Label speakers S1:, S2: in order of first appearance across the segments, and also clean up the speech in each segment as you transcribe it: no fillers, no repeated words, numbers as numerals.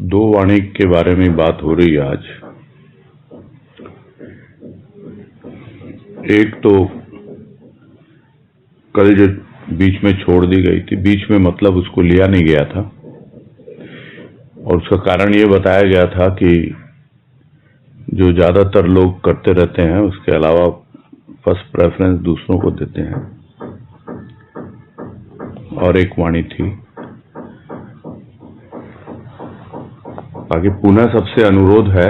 S1: दो वाणी के बारे में बात हो रही है आज। एक तो कल जो बीच में छोड़ दी गई थी, बीच में मतलब उसको लिया नहीं गया था, और उसका कारण ये बताया गया था कि जो ज्यादातर लोग करते रहते हैं उसके अलावा फर्स्ट प्रेफरेंस दूसरों को देते हैं। और एक वाणी थी। बाकी पुनः सबसे अनुरोध है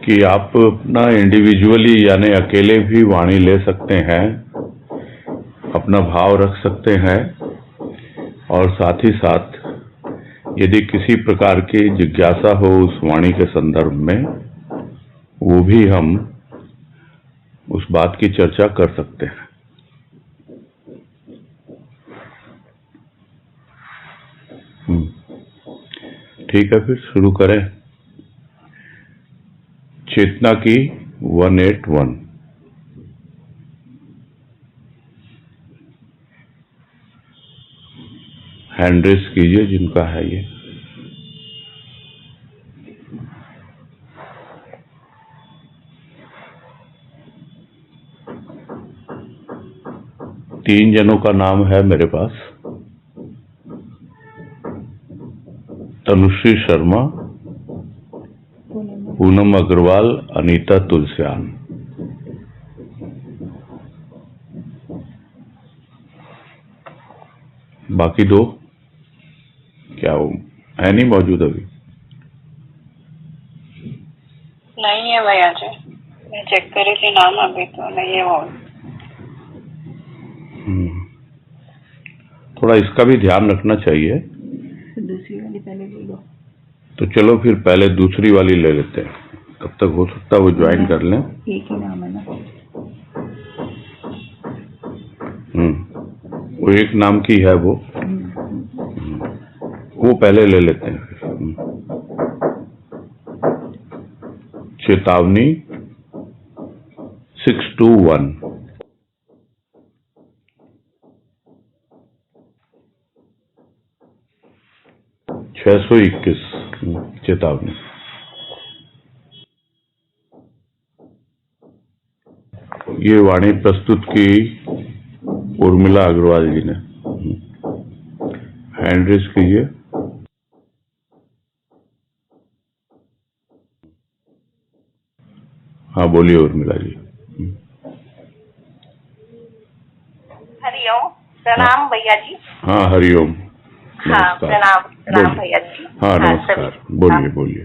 S1: कि आप अपना इंडिविजुअली यानी अकेले भी वाणी ले सकते हैं, अपना भाव रख सकते हैं, और साथ ही साथ यदि किसी प्रकार की जिज्ञासा हो उस वाणी के संदर्भ में, वो भी हम उस बात की चर्चा कर सकते हैं। ठीक है, फिर शुरू करें। चेतना की 181। हैंड रेस कीजिए जिनका है ये। तीन जनों का नाम है मेरे पास। तनुश्री शर्मा, पूनम अग्रवाल, अनीता तुलसियान। बाकी दो क्या वो है नहीं मौजूद अभी?
S2: नहीं है भैया जी, मैं चेक करी थी नाम, अभी तो नहीं है वो।
S1: थोड़ा इसका भी ध्यान रखना चाहिए।
S2: दूसरी वाली पहले ले लो।
S1: तो चलो फिर पहले दूसरी वाली ले लेते हैं, तब तक हो सकता है वो ज्वाइन कर लें।
S2: एक ही नाम है ना?
S1: वो एक नाम की है वो पहले ले लेते हैं। चेतावनी 621। चेतावनी। ये वाणी प्रस्तुत की उर्मिला अग्रवाल जी ने। हैंड रेस कीजिए। हाँ बोलिए उर्मिला जी।
S3: हरिओम, प्रणाम भैया जी।
S1: हाँ हरिओम।
S3: हाँ प्रणाम भैया जी।
S1: हाँ नमस्कार, बोलिए।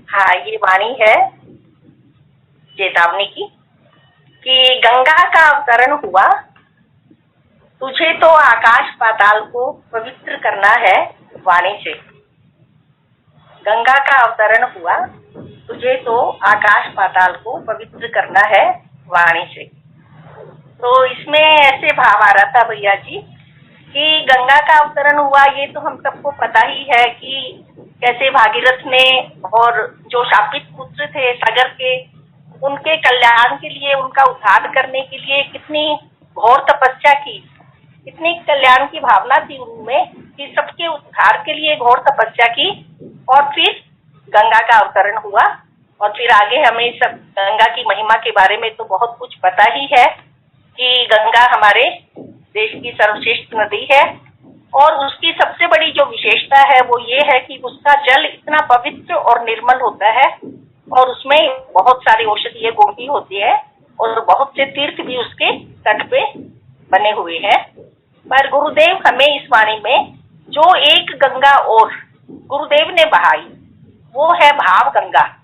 S3: हाँ, ये वाणी है चेतावनी की कि गंगा का अवतरण हुआ, तुझे तो आकाश पाताल को पवित्र करना है वाणी से। गंगा का अवतरण हुआ, तुझे तो आकाश पाताल को पवित्र करना है वाणी से। तो इसमें ऐसे भाव आ रहा था भैया जी कि गंगा का अवतरण हुआ, ये तो हम सबको पता ही है कि कैसे भागीरथ ने और जो शापित पुत्र थे सागर के, उनके कल्याण के लिए, उनका उद्धार करने के लिए कितनी घोर तपस्या की, कितनी कल्याण की भावना थी उनमें कि सबके उद्धार के लिए घोर तपस्या की। और फिर गंगा का अवतरण हुआ, और फिर आगे हमें सब गंगा की महिमा के बारे में तो बहुत कुछ पता ही है कि गंगा हमारे देश की सर्वश्रेष्ठ नदी है, और उसकी सबसे बड़ी जो विशेषता है वो ये है कि उसका जल इतना पवित्र और निर्मल होता है, और उसमें बहुत सारी औषधीय गुण भी होती है, और बहुत से तीर्थ भी उसके तट पे बने हुए हैं। पर गुरुदेव हमें इस वाणी में जो एक गंगा और गुरुदेव ने बहाई, वो है भाव गंगा।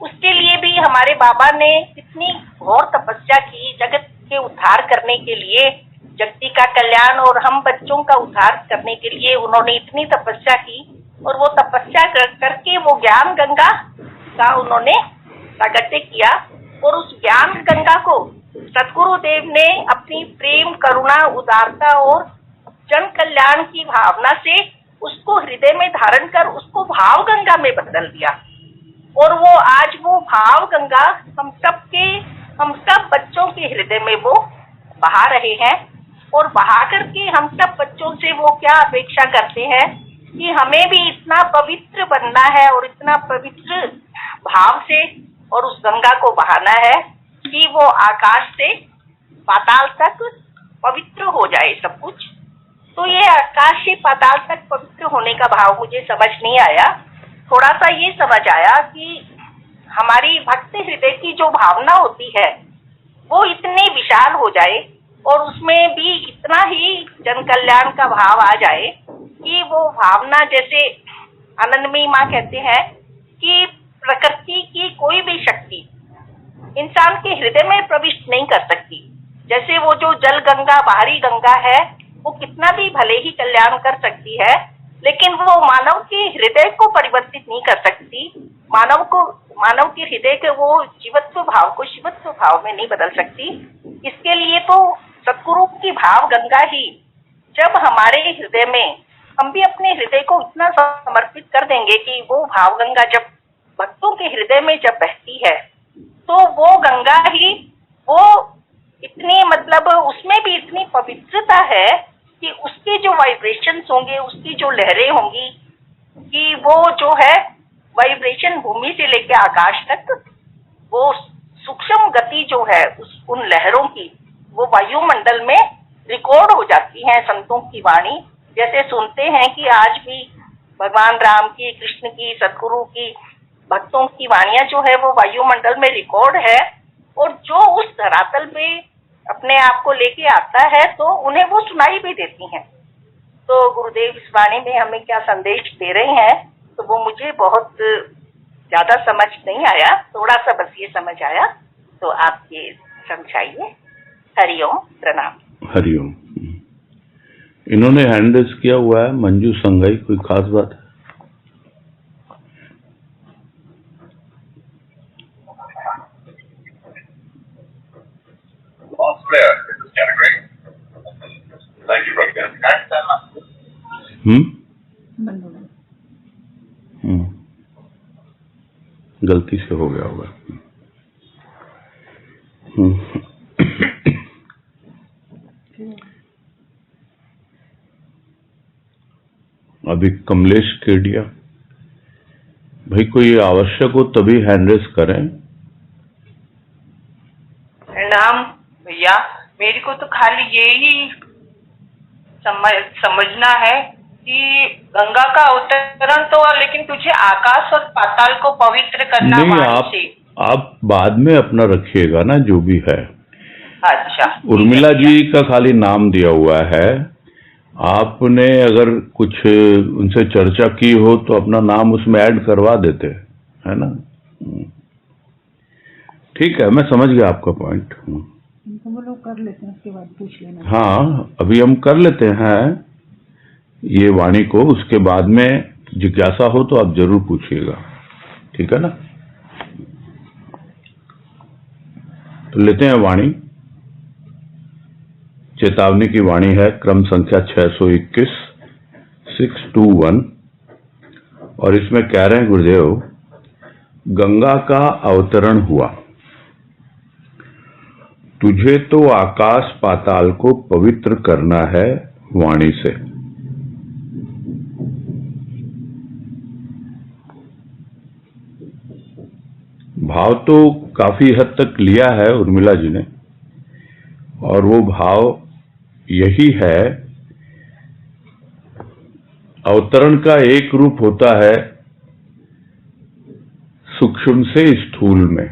S3: उसके लिए भी हमारे बाबा ने कितनी घोर तपस्या की, जगत के उद्धार करने के लिए, जगती का कल्याण और हम बच्चों का उद्धार करने के लिए उन्होंने इतनी तपस्या की, और वो तपस्या करके वो ज्ञान गंगा का उन्होंने प्रागट्य किया। और उस ज्ञान गंगा को सद्गुरुदेव ने अपनी प्रेम, करुणा, उदारता और जन कल्याण की भावना से उसको हृदय में धारण कर उसको भाव गंगा में बदल दिया। और वो आज वो भाव गंगा हम सब बच्चों के हृदय में वो बहा रहे हैं, और बहा करके हम सब बच्चों से वो क्या अपेक्षा करते हैं कि हमें भी इतना पवित्र बनना है और इतना पवित्र भाव से और उस गंगा को बहाना है कि वो आकाश से पाताल तक पवित्र हो जाए सब कुछ। तो ये आकाश से पाताल तक पवित्र होने का भाव मुझे समझ नहीं आया। थोड़ा सा ये समझ आया कि हमारी भक्त हृदय की जो भावना होती है वो इतनी विशाल हो जाए और उसमें भी इतना ही जन कल्याण का भाव आ जाए कि वो भावना, जैसे आनंदमयी माँ कहते हैं कि प्रकृति की कोई भी शक्ति इंसान के हृदय में प्रविष्ट नहीं कर सकती। जैसे वो जो जल गंगा, बाहरी गंगा है, वो कितना भी भले ही कल्याण कर सकती है, लेकिन वो मानव के हृदय को परिवर्तित नहीं कर सकती। मानव के हृदय के वो जीवत्व भाव को शिवत्व भाव में नहीं बदल सकती। इसके लिए तो सद्गुरु की भाव गंगा ही जब हमारे हृदय में, हम भी अपने हृदय को इतना समर्पित कर देंगे कि वो भाव गंगा जब भक्तों के हृदय में जब बहती है तो वो गंगा ही, वो इतनी, मतलब उसमें भी इतनी पवित्रता है कि उसके जो वाइब्रेशंस होंगे, उसकी जो लहरें होंगी, कि वो जो है वाइब्रेशन भूमि से लेकर आकाश तक, वो सूक्ष्म गति जो है उन लहरों की, वो वायुमंडल में रिकॉर्ड हो जाती है। संतों की वाणी जैसे सुनते हैं कि आज भी भगवान राम की, कृष्ण की, सद्गुरु की, भक्तों की वाणियां जो है वो वायुमंडल में रिकॉर्ड है, और जो उस धरातल पे अपने आप को लेके आता है तो उन्हें वो सुनाई भी देती हैं। तो गुरुदेव इस वाणी में हमें क्या संदेश दे रहे हैं, तो वो मुझे बहुत ज्यादा समझ नहीं आया, थोड़ा सा बस ये समझ आया, तो आप ये समझाइए। हरिओम, प्रणाम।
S1: हरिओम। इन्होंने हैंड रेज किया हुआ है मंजू संघाई, कोई खास बात है? गलती से हो गया होगा। अभी कमलेश केडिया भाई, कोई आवश्यक हो तभी हैंड रेज करें।
S4: प्रणाम भैया, मेरे को तो खाली यही समझना है कि गंगा का अवतरण तो, लेकिन तुझे आकाश और पाताल को पवित्र करना
S1: नहीं,
S4: वाणी से।
S1: आप बाद में अपना रखिएगा ना जो भी है।
S4: अच्छा,
S1: उर्मिला जी का खाली नाम दिया हुआ है। आपने अगर कुछ उनसे चर्चा की हो तो अपना नाम उसमें ऐड करवा देते, है ना? ठीक है, मैं समझ गया आपका पॉइंट।
S5: वो लोग कर लेते हैं, उसके बाद पूछ लेना।
S1: हाँ, अभी हम कर लेते हैं ये वाणी को, उसके बाद में जिज्ञासा हो तो आप जरूर पूछिएगा, ठीक है ना? तो लेते हैं वाणी। चेतावनी की वाणी है, क्रम संख्या 621 621, और इसमें कह रहे हैं गुरुदेव, गंगा का अवतरण हुआ, तुझे तो आकाश पाताल को पवित्र करना है वाणी से। भाव तो काफी हद तक लिया है उर्मिला जी ने, और वो भाव यही है, अवतरण का एक रूप होता है सूक्ष्म से स्थूल में,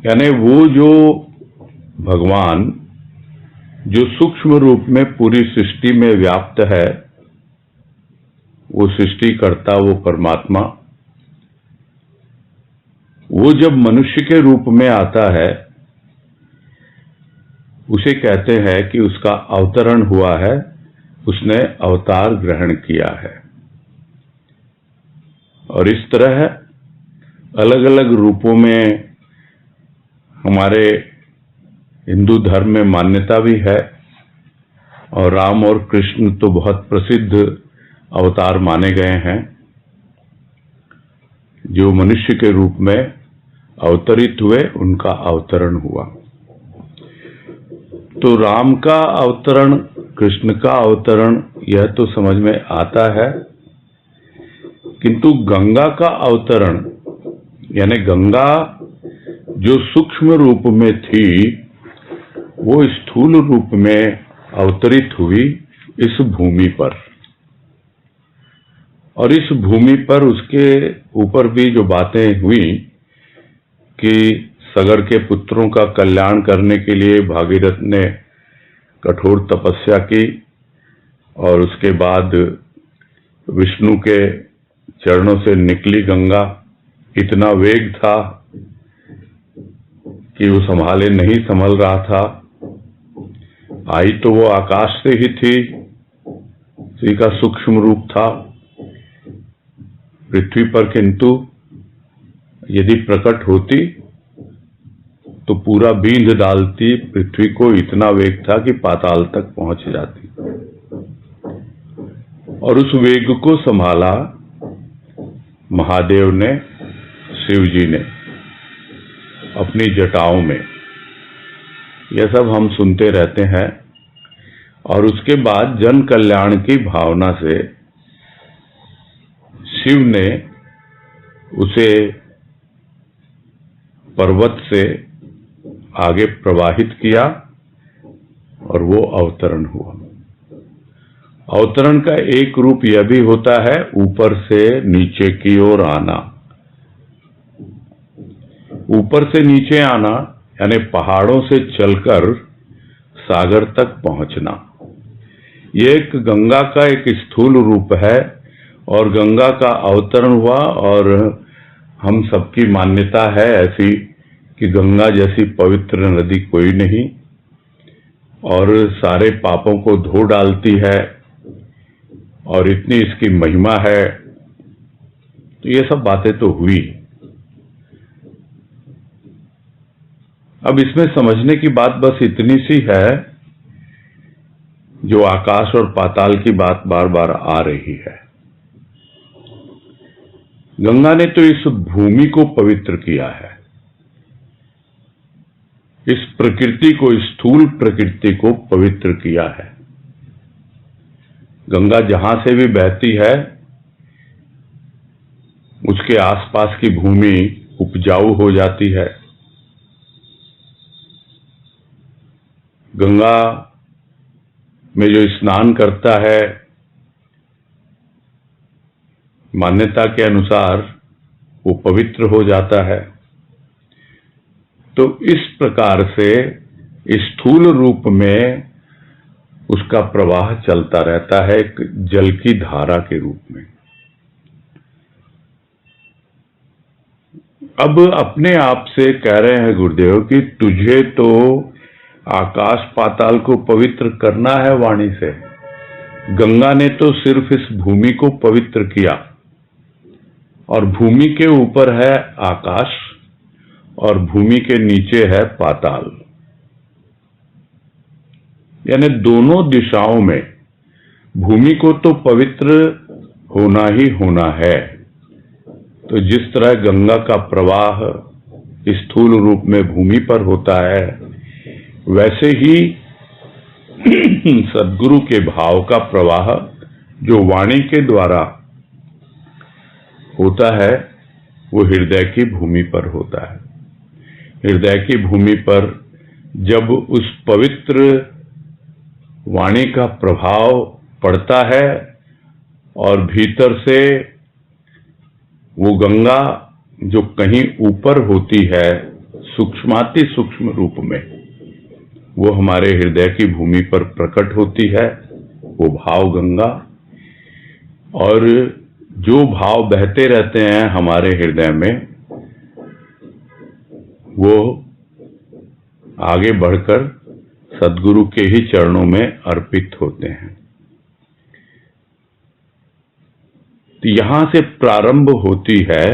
S1: यानी वो जो भगवान जो सूक्ष्म रूप में पूरी सृष्टि में व्याप्त है, वो सृष्टिकर्ता, वो परमात्मा, वो जब मनुष्य के रूप में आता है उसे कहते हैं कि उसका अवतरण हुआ है, उसने अवतार ग्रहण किया है। और इस तरह अलग अलग रूपों में हमारे हिंदू धर्म में मान्यता भी है, और राम और कृष्ण तो बहुत प्रसिद्ध अवतार माने गए हैं, जो मनुष्य के रूप में अवतरित हुए, उनका अवतरण हुआ। तो राम का अवतरण कृष्ण का अवतरण यह तो समझ में आता है, किंतु गंगा का अवतरण यानी गंगा जो सूक्ष्म रूप में थी वो स्थूल रूप में अवतरित हुई इस भूमि पर, और इस भूमि पर उसके ऊपर भी जो बातें हुई कि सगर के पुत्रों का कल्याण करने के लिए भागीरथ ने कठोर तपस्या की, और उसके बाद विष्णु के चरणों से निकली गंगा, इतना वेग था कि वो नहीं संभल रहा था। आई तो वो आकाश से ही थी, उसी का सूक्ष्म रूप था पृथ्वी पर, किंतु यदि प्रकट होती तो पूरा बींध डालती पृथ्वी को, इतना वेग था कि पाताल तक पहुंच जाती। और उस वेग को संभाला महादेव ने, शिव जी ने अपनी जटाओं में। यह सब हम सुनते रहते हैं। और उसके बाद जन कल्याण की भावना से शिव ने उसे पर्वत से आगे प्रवाहित किया और वो अवतरण हुआ। अवतरण का एक रूप यह भी होता है ऊपर से नीचे की ओर आना। ऊपर से नीचे आना यानी पहाड़ों से चलकर सागर तक पहुंचना। ये एक गंगा का एक स्थूल रूप है और गंगा का अवतरण हुआ। और हम सबकी मान्यता है ऐसी कि गंगा जैसी पवित्र नदी कोई नहीं, और सारे पापों को धो डालती है, और इतनी इसकी महिमा है। तो ये सब बातें तो हुई। अब इसमें समझने की बात बस इतनी सी है, जो आकाश और पाताल की बात बार बार आ रही है। गंगा ने तो इस भूमि को पवित्र किया है, इस प्रकृति को, स्थूल प्रकृति को पवित्र किया है। गंगा जहां से भी बहती है उसके आसपास की भूमि उपजाऊ हो जाती है। गंगा में जो स्नान करता है, मान्यता के अनुसार वो पवित्र हो जाता है। तो इस प्रकार से स्थूल रूप में उसका प्रवाह चलता रहता है, एक जल की धारा के रूप में। अब अपने आप से कह रहे हैं गुरुदेव कि तुझे तो आकाश पाताल को पवित्र करना है वाणी से। गंगा ने तो सिर्फ इस भूमि को पवित्र किया, और भूमि के ऊपर है आकाश और भूमि के नीचे है पाताल, यानी दोनों दिशाओं में भूमि को तो पवित्र होना ही होना है। तो जिस तरह गंगा का प्रवाह स्थूल रूप में भूमि पर होता है, वैसे ही सद्गुरु के भाव का प्रवाह जो वाणी के द्वारा होता है वो हृदय की भूमि पर होता है। हृदय की भूमि पर जब उस पवित्र वाणी का प्रभाव पड़ता है और भीतर से वो गंगा जो कहीं ऊपर होती है सूक्ष्माति सूक्ष्म रूप में, वो हमारे हृदय की भूमि पर प्रकट होती है, वो भाव गंगा। और जो भाव बहते रहते हैं हमारे हृदय में, वो आगे बढ़कर सद्गुरु के ही चरणों में अर्पित होते हैं। तो यहां से प्रारंभ होती है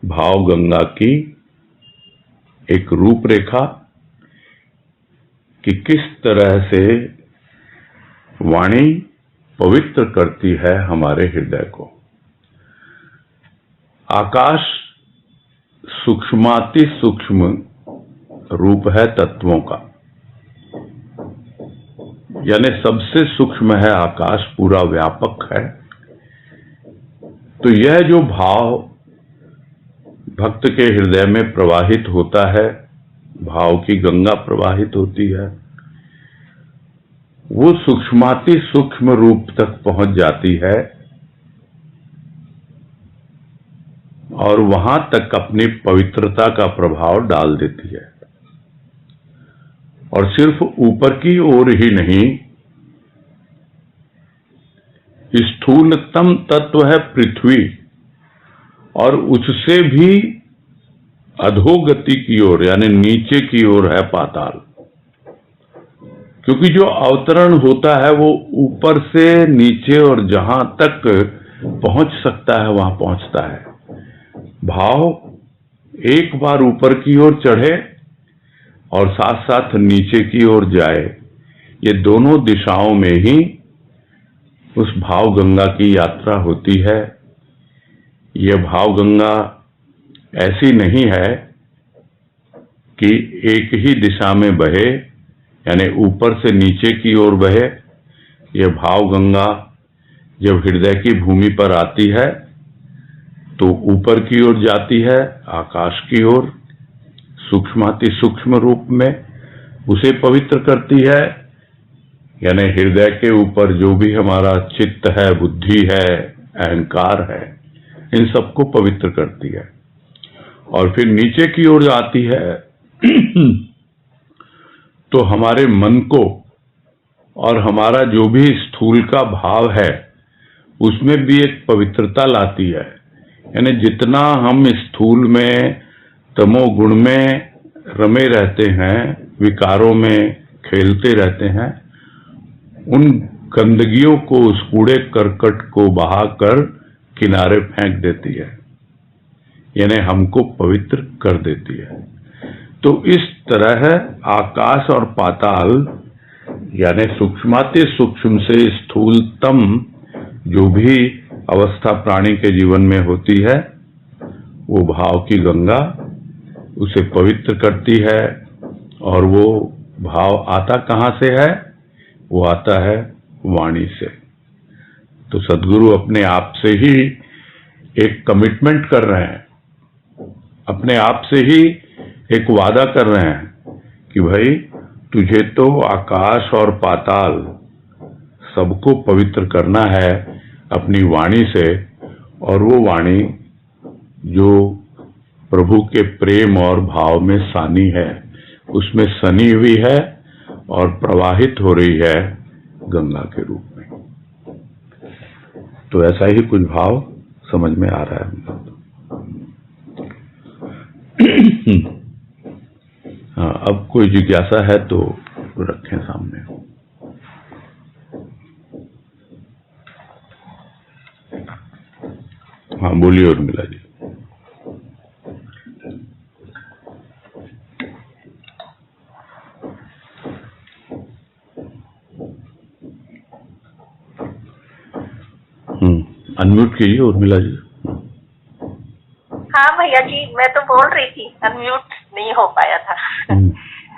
S1: भाव गंगा की एक रूपरेखा कि किस तरह से वाणी पवित्र करती है हमारे हृदय को। आकाश सूक्ष्माति सूक्ष्म रूप है तत्वों का, यानी सबसे सूक्ष्म है आकाश, पूरा व्यापक है। तो यह जो भाव भक्त के हृदय में प्रवाहित होता है, भाव की गंगा प्रवाहित होती है, वो सूक्ष्माति सूक्ष्म रूप तक पहुंच जाती है और वहां तक अपनी पवित्रता का प्रभाव डाल देती है। और सिर्फ ऊपर की ओर ही नहीं, स्थूलतम तत्व है पृथ्वी और उससे भी अधोगति की ओर यानी नीचे की ओर है पाताल। क्योंकि जो अवतरण होता है वो ऊपर से नीचे और जहां तक पहुंच सकता है वहां पहुंचता है। भाव एक बार ऊपर की ओर चढ़े और साथ साथ नीचे की ओर जाए, ये दोनों दिशाओं में ही उस भाव गंगा की यात्रा होती है। ये भाव गंगा ऐसी नहीं है कि एक ही दिशा में बहे, यानी ऊपर से नीचे की ओर बहे। ये भाव गंगा जब हृदय की भूमि पर आती है तो ऊपर की ओर जाती है, आकाश की ओर, सूक्ष्माति सूक्ष्म रूप में उसे पवित्र करती है। यानी हृदय के ऊपर जो भी हमारा चित्त है, बुद्धि है, अहंकार है, इन सबको पवित्र करती है। और फिर नीचे की ओर आती है तो हमारे मन को और हमारा जो भी स्थूल का भाव है उसमें भी एक पवित्रता लाती है। यानी जितना हम स्थूल में तमोगुण में रमे रहते हैं, विकारों में खेलते रहते हैं, उन गंदगियों को, उस कूड़े करकट को बहाकर किनारे फेंक देती है, यानी हमको पवित्र कर देती है। तो इस तरह आकाश और पाताल यानी सूक्ष्माति सूक्ष्म से स्थूलतम जो भी अवस्था प्राणी के जीवन में होती है, वो भाव की गंगा उसे पवित्र करती है। और वो भाव आता कहाँ से है? वो आता है वाणी से। तो सद्गुरु अपने आप से ही एक कमिटमेंट कर रहे हैं, अपने आप से ही एक वादा कर रहे हैं कि भाई तुझे तो आकाश और पाताल सबको पवित्र करना है अपनी वाणी से। और वो वाणी जो प्रभु के प्रेम और भाव में सानी है, उसमें सनी हुई है और प्रवाहित हो रही है गंगा के रूप में। तो ऐसा ही कुछ भाव समझ में आ रहा है। हाँ, अब कोई जिज्ञासा है तो रखें सामने। हाँ बोलिए उर्मिला जी। अनम्यूट कीजिए उर्मिला जी।
S3: हाँ भैया जी, मैं तो बोल रही थी, अनम्यूट नहीं हो पाया था।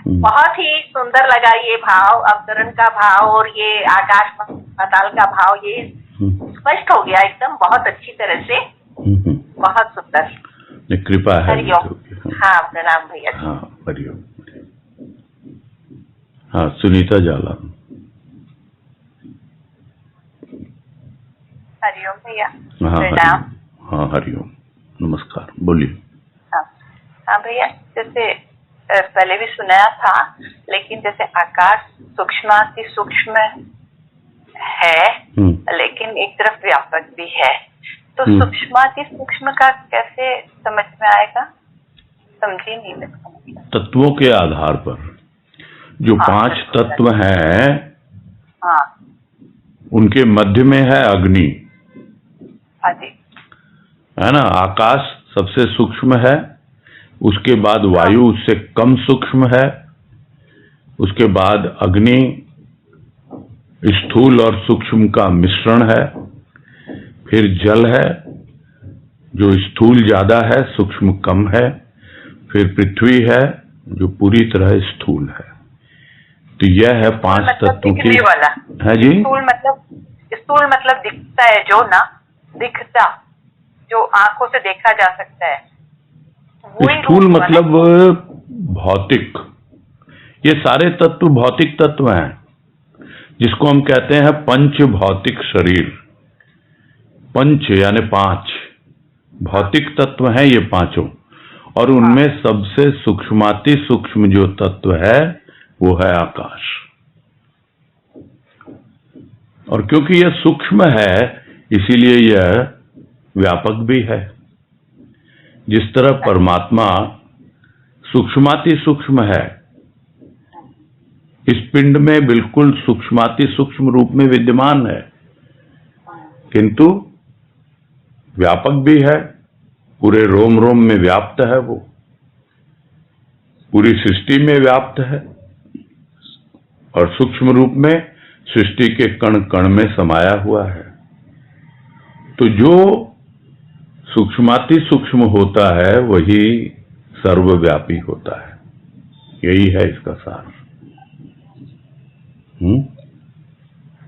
S3: बहुत ही सुंदर लगा ये भाव, अवतरण का भाव और ये आकाश पाताल का भाव, ये स्पष्ट हो गया एकदम, बहुत अच्छी तरह से, बहुत सुंदर।
S1: कृपा है।
S3: हरिओम। हाँ प्रणाम भैया जी।
S1: हाँ हरिओम। हाँ सुनीता जाला।
S3: हरिओम भैया।
S1: हाँ
S3: प्रणाम।
S1: हाँ हरिओम, नमस्कार, बोलिए।
S3: हाँ भैया, जैसे पहले भी सुनाया था, लेकिन जैसे आकाश सूक्ष्माति सूक्ष्म है, लेकिन एक तरफ व्यापक भी है, तो सूक्ष्माति सूक्ष्म का कैसे समझ में आएगा? समझी नहीं लगता।
S1: तत्वों के आधार पर जो 5 तत्व हैं,
S3: हाँ,
S1: उनके मध्य में है अग्नि, है ना। आकाश सबसे सूक्ष्म है, उसके बाद वायु उससे कम सूक्ष्म है, उसके बाद अग्नि स्थूल और सूक्ष्म का मिश्रण है, फिर जल है जो स्थूल ज्यादा है, सूक्ष्म कम है, फिर पृथ्वी है जो पूरी तरह स्थूल है। तो यह है 5
S3: मतलब
S1: तत्वों की।
S3: दिखने वाला।
S1: है जी,
S3: स्थूल मतलब दिखता है जो ना, दिखता जो आंखों से देखा जा सकता है, वही
S1: स्थूल
S3: रूप हुआ ना।
S1: मतलब भौतिक। ये सारे तत्व भौतिक तत्व हैं, जिसको हम कहते हैं पंच भौतिक शरीर। पंच यानी 5 भौतिक तत्व हैं ये पांचों, और उनमें सबसे सूक्ष्माति सूक्ष्म जो तत्व है वो है आकाश। और क्योंकि यह सूक्ष्म है इसीलिए यह व्यापक भी है। जिस तरह परमात्मा सूक्ष्माति सूक्ष्म है, इस पिंड में बिल्कुल सूक्ष्माति सूक्ष्म रूप में विद्यमान है, किंतु व्यापक भी है, पूरे रोम रोम में व्याप्त है, वो पूरी सृष्टि में व्याप्त है, और सूक्ष्म रूप में सृष्टि के कण कण में समाया हुआ है। तो जो सूक्ष्माति सूक्ष्म होता है वही सर्वव्यापी होता है। यही है इसका सार।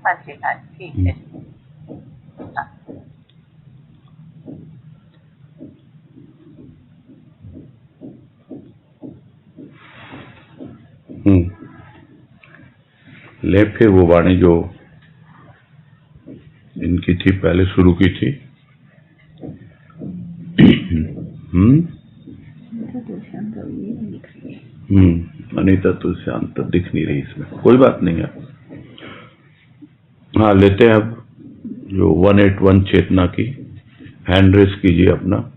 S3: हाँ जी, हाँ जी, ठीक है।
S1: ले फिर वो वाणी जो इनकी थी, पहले शुरू की थी। अनीता तो शांत दिख नहीं रही इसमें, कोई बात नहीं है। हाँ, लेते हैं अब जो 181 चेतना की। हैंड रेस कीजिए अपना।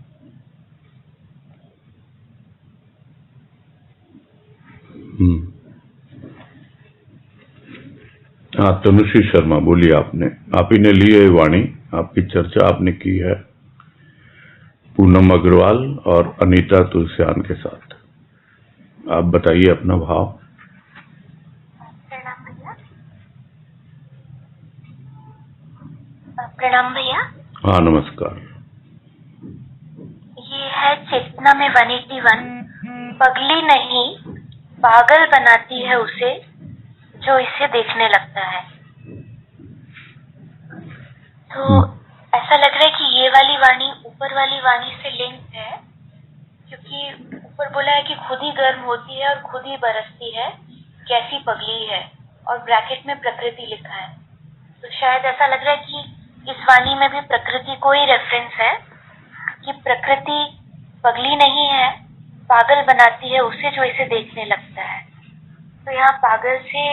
S1: हाँ, तनुश्री शर्मा बोलिए। आप ही ने ली है वाणी, आपकी चर्चा आपने की है पूनम अग्रवाल और अनीता तुलसियान के साथ। आप बताइए अपना भाव।
S6: प्रणाम भैया।
S1: हाँ, नमस्कार।
S6: ये है चेतना में 181। पगली नहीं, पागल बनाती है उसे जो इसे देखने लगता है। तो ऐसा लग रहा है कि ये वाली वाणी ऊपर वाली वाणी से लिंक है, क्योंकि ऊपर बोला है कि खुद ही गर्म होती है और खुद ही बरसती है, कैसी पगली है, और ब्रैकेट में प्रकृति लिखा है। तो शायद ऐसा लग रहा है कि इस वाणी में भी प्रकृति को ही रेफरेंस है कि प्रकृति पगली नहीं है, पागल बनाती है उसे जो इसे देखने लगता है। तो यहाँ पागल से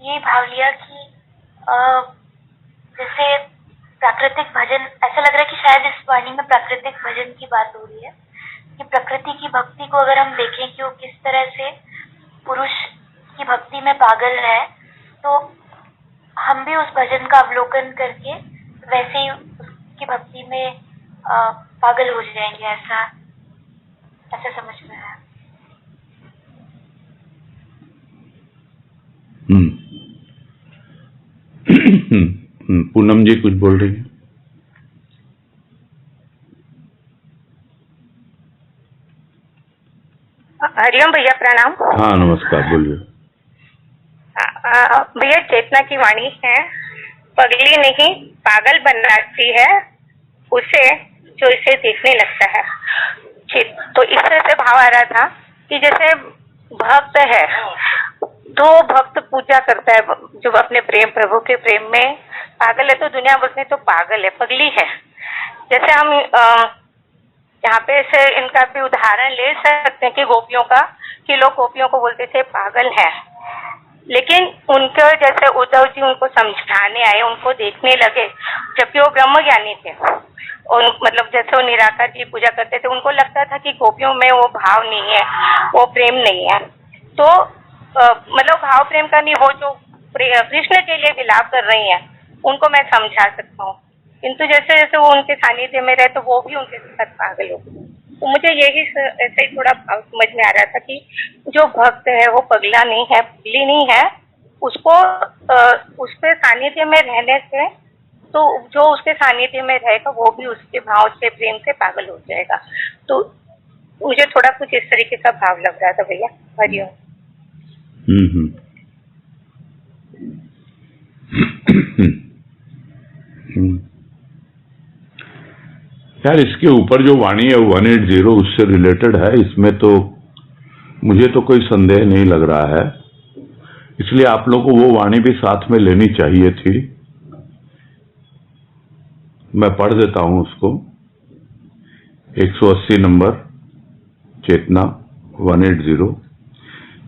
S6: ये भाव लिया कि जैसे प्राकृतिक भजन, ऐसा लग रहा है कि शायद इस वाणी में प्राकृतिक भजन की बात हो रही है कि प्रकृति की भक्ति को अगर हम देखें कि वो किस तरह से पुरुष की भक्ति में पागल है, तो हम भी उस भजन का अवलोकन करके वैसे ही उसकी भक्ति में पागल हो जाएंगे, ऐसा समझ में आया।
S1: पूनम जी कुछ बोल रही है?
S3: हरिओम भैया, प्रणाम।
S1: हाँ, नमस्कार, बोलिए।
S3: भैया, चेतना की वाणी है, पगली नहीं पागल बनाती है उसे जो इसे देखने लगता है। तो इस तरह से भाव आ रहा था कि जैसे भक्त है, तो भक्त पूजा करता है, जो अपने प्रेम, प्रभु के प्रेम में पागल है, तो दुनिया भर में तो पागल है, पगली है। जैसे हम यहाँ पे से इनका भी उदाहरण ले सकते हैं कि गोपियों का, कि लोग गोपियों को बोलते थे पागल है, लेकिन उनके जैसे उद्धव जी उनको समझाने आए, उनको देखने लगे, जबकि वो ब्रह्म ज्ञानी थे, और मतलब जैसे वो निराकार की पूजा करते थे, उनको लगता था कि गोपियों में वो भाव नहीं है, वो प्रेम नहीं है। तो मतलब भाव प्रेम का नहीं, वो जो कृष्ण के लिए विलाप कर रही हैं, उनको मैं समझा सकता हूँ, किंतु जैसे जैसे वो उनके सानिध्य में रहे तो वो भी उनके साथ पागल हो। तो मुझे यही ऐसे ही थोड़ा भाव समझ में आ रहा था कि जो भक्त है वो पगला नहीं है, पगली नहीं है, उसको उसके सानिध्य में रहने से, तो जो उसके सानिध्य में रहेगा वो भी उसके भाव से, प्रेम से पागल हो जाएगा। तो मुझे थोड़ा कुछ इस तरीके का भाव लग रहा था भैया। हरिओम।
S1: हम्म। हम्म। यार इसके ऊपर जो वाणी है 180 उससे रिलेटेड है, इसमें तो मुझे तो कोई संदेह नहीं लग रहा है, इसलिए आप लोगों को वो वाणी भी साथ में लेनी चाहिए थी। मैं पढ़ देता हूं उसको। 180 नंबर चेतना 180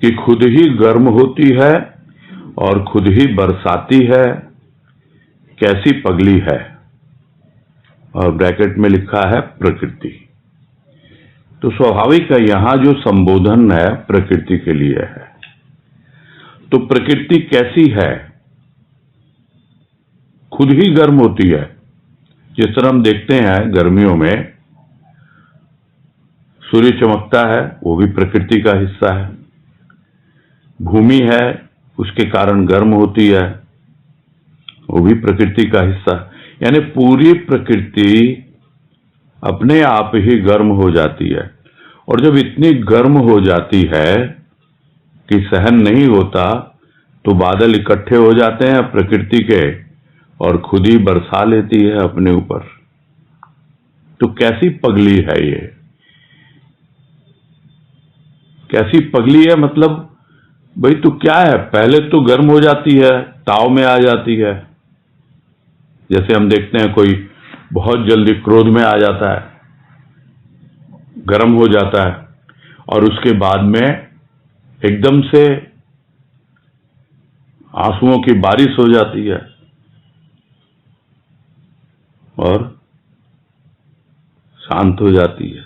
S1: कि खुद ही गर्म होती है और खुद ही बरसाती है, कैसी पगली है, और ब्रैकेट में लिखा है प्रकृति। तो स्वाभाविक है यहां जो संबोधन है प्रकृति के लिए है। तो प्रकृति कैसी है? खुद ही गर्म होती है। जिस तरह हम देखते हैं गर्मियों में सूर्य चमकता है, वो भी प्रकृति का हिस्सा है। भूमि है, उसके कारण गर्म होती है, वो भी प्रकृति का हिस्सा है। यानी पूरी प्रकृति अपने आप ही गर्म हो जाती है, और जब इतनी गर्म हो जाती है कि सहन नहीं होता तो बादल इकट्ठे हो जाते हैं प्रकृति के और खुद ही बरसा लेती है अपने ऊपर। तो कैसी पगली है ये? कैसी पगली है मतलब भाई तू क्या है, पहले तो गर्म हो जाती है, ताव में आ जाती है। जैसे हम देखते हैं कोई बहुत जल्दी क्रोध में आ जाता है, गर्म हो जाता है, और उसके बाद में एकदम से आंसुओं की बारिश हो जाती है और शांत हो जाती है।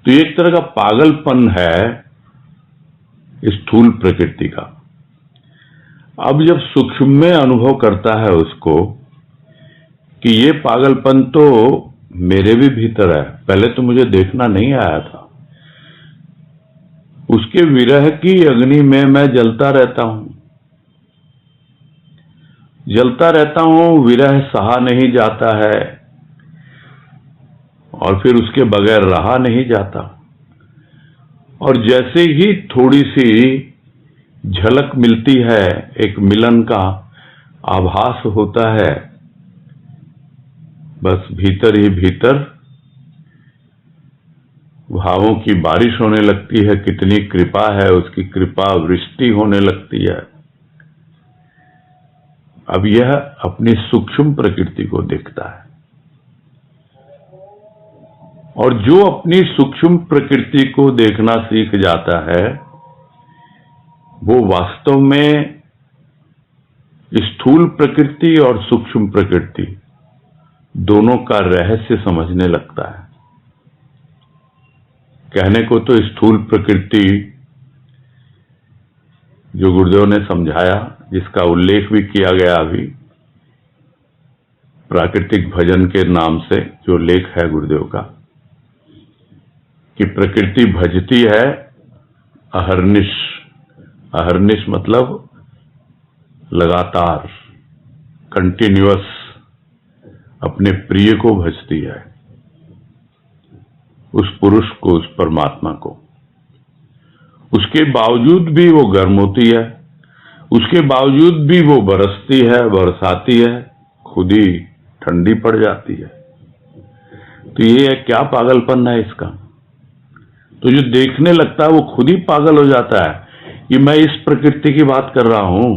S1: तो ये एक तरह का पागलपन है स्थूल प्रकृति का। अब जब सूक्ष्म में अनुभव करता है उसको कि ये पागलपन तो मेरे भी भीतर है, पहले तो मुझे देखना नहीं आया था, उसके विरह की अग्नि में मैं जलता रहता हूं, जलता रहता हूं, विरह सहा नहीं जाता है और फिर उसके बगैर रहा नहीं जाता। और जैसे ही थोड़ी सी झलक मिलती है, एक मिलन का आभास होता है, बस भीतर ही भीतर भावों की बारिश होने लगती है। कितनी कृपा है, उसकी कृपा वृष्टि होने लगती है। अब यह अपनी सूक्ष्म प्रकृति को देखता है, और जो अपनी सूक्ष्म प्रकृति को देखना सीख जाता है वो वास्तव में स्थूल प्रकृति और सूक्ष्म प्रकृति दोनों का रहस्य समझने लगता है। कहने को तो स्थूल प्रकृति जो गुरुदेव ने समझाया, जिसका उल्लेख भी किया गया अभी प्राकृतिक भजन के नाम से जो लेख है गुरुदेव का, कि प्रकृति भजती है अहर्निश। अहर्निश मतलब लगातार, कंटिन्यूअस अपने प्रिय को भजती है, उस पुरुष को, उस परमात्मा को। उसके बावजूद भी वो गर्म होती है, उसके बावजूद भी वो बरसती है, बरसाती है, खुद ही ठंडी पड़ जाती है। तो ये क्या पागलपन है इसका? तो जो देखने लगता है वो खुद ही पागल हो जाता है कि मैं इस प्रकृति की बात कर रहा हूं।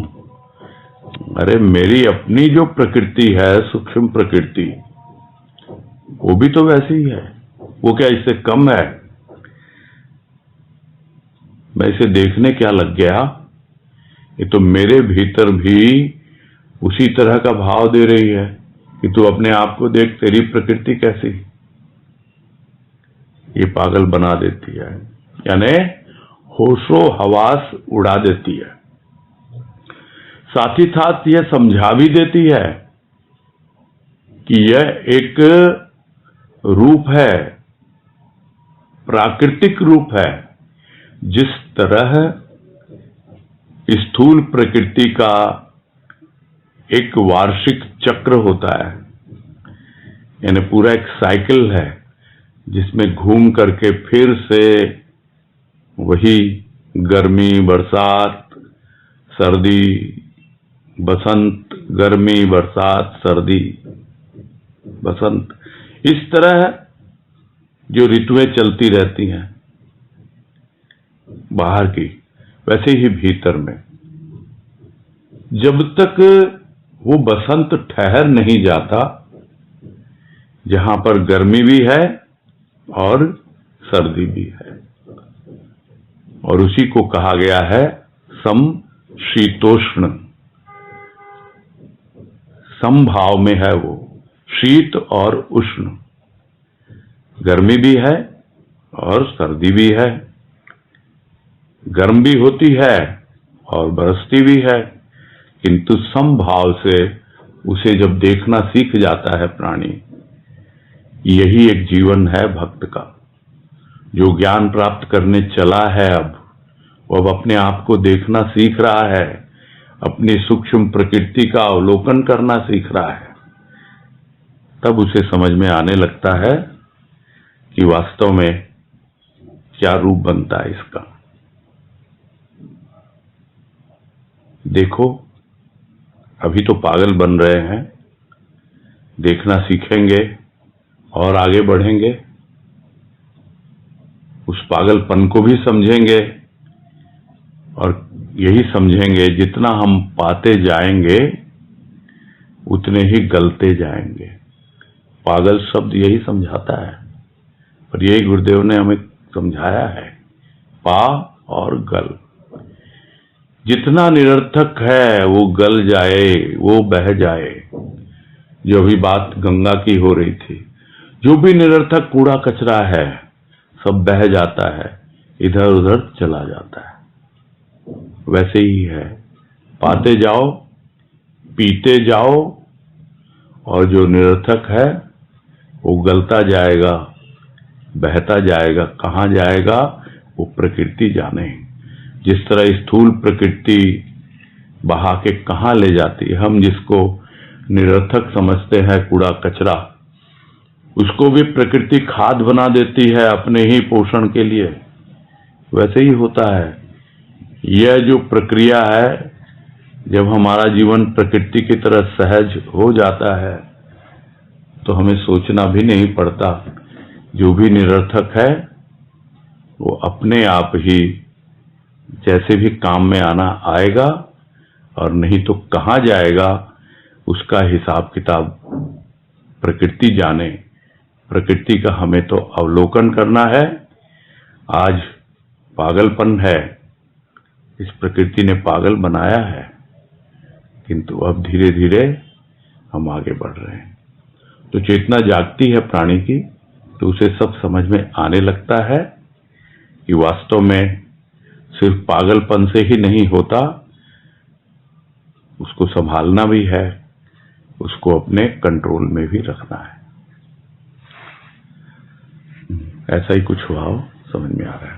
S1: अरे मेरी अपनी जो प्रकृति है, सूक्ष्म प्रकृति, वो भी तो वैसी ही है। वो क्या इससे कम है? मैं इसे देखने क्या लग गया, ये तो मेरे भीतर भी उसी तरह का भाव दे रही है कि तू अपने आप को देख, तेरी प्रकृति कैसी। ये पागल बना देती है, यानी होशो हवास उड़ा देती है। साथ ही साथ यह समझा भी देती है कि यह एक रूप है, प्राकृतिक रूप है। जिस तरह स्थूल प्रकृति का एक वार्षिक चक्र होता है, यानी पूरा एक साइकिल है जिसमें घूम करके फिर से वही गर्मी, बरसात, सर्दी, बसंत, गर्मी, बरसात, सर्दी, बसंत, इस तरह जो ऋतुएं चलती रहती हैं बाहर की, वैसे ही भीतर में जब तक वो बसंत ठहर नहीं जाता, जहां पर गर्मी भी है और सर्दी भी है, और उसी को कहा गया है समशीतोष्ण। समभाव में है वो, शीत और उष्ण, गर्मी भी है और सर्दी भी है, गर्म भी होती है और बरसती भी है, किंतु समभाव से उसे जब देखना सीख जाता है प्राणी, यही एक जीवन है भक्त का। जो ज्ञान प्राप्त करने चला है अब, वो अब अपने आप को देखना सीख रहा है, अपनी सूक्ष्म प्रकृति का अवलोकन करना सीख रहा है, तब उसे समझ में आने लगता है कि वास्तव में क्या रूप बनता है इसका। देखो, अभी तो पागल बन रहे हैं, देखना सीखेंगे और आगे बढ़ेंगे, उस पागलपन को भी समझेंगे और यही समझेंगे जितना हम पाते जाएंगे उतने ही गलते जाएंगे। पागल शब्द यही समझाता है, पर यही गुरुदेव ने हमें समझाया है, पा और गल। जितना निरर्थक है वो गल जाए, वो बह जाए। जो भी बात गंगा की हो रही थी, जो भी निरर्थक कूड़ा कचरा है सब बह जाता है, इधर उधर चला जाता है। वैसे ही है, पाते जाओ, पीते जाओ, और जो निरर्थक है वो गलता जाएगा, बहता जाएगा। कहाँ जाएगा वो प्रकृति जाने। जिस तरह स्थूल प्रकृति बहा के कहाँ ले जाती है, हम जिसको निरर्थक समझते हैं कूड़ा कचरा, उसको भी प्रकृति खाद बना देती है अपने ही पोषण के लिए। वैसे ही होता है। यह जो प्रक्रिया है, जब हमारा जीवन प्रकृति की तरह सहज हो जाता है तो हमें सोचना भी नहीं पड़ता। जो भी निरर्थक है वो अपने आप ही जैसे भी काम में आना आएगा, और नहीं तो कहाँ जाएगा उसका हिसाब किताब प्रकृति जाने। प्रकृति का हमें तो अवलोकन करना है। आज पागलपन है, इस प्रकृति ने पागल बनाया है, किंतु अब धीरे धीरे हम आगे बढ़ रहे हैं। तो चेतना जागती है प्राणी की, तो उसे सब समझ में आने लगता है कि वास्तव में सिर्फ पागलपन से ही नहीं होता, उसको संभालना भी है, उसको अपने कंट्रोल में भी रखना है। ऐसा ही कुछ हुआ हो, समझ में आ रहा है।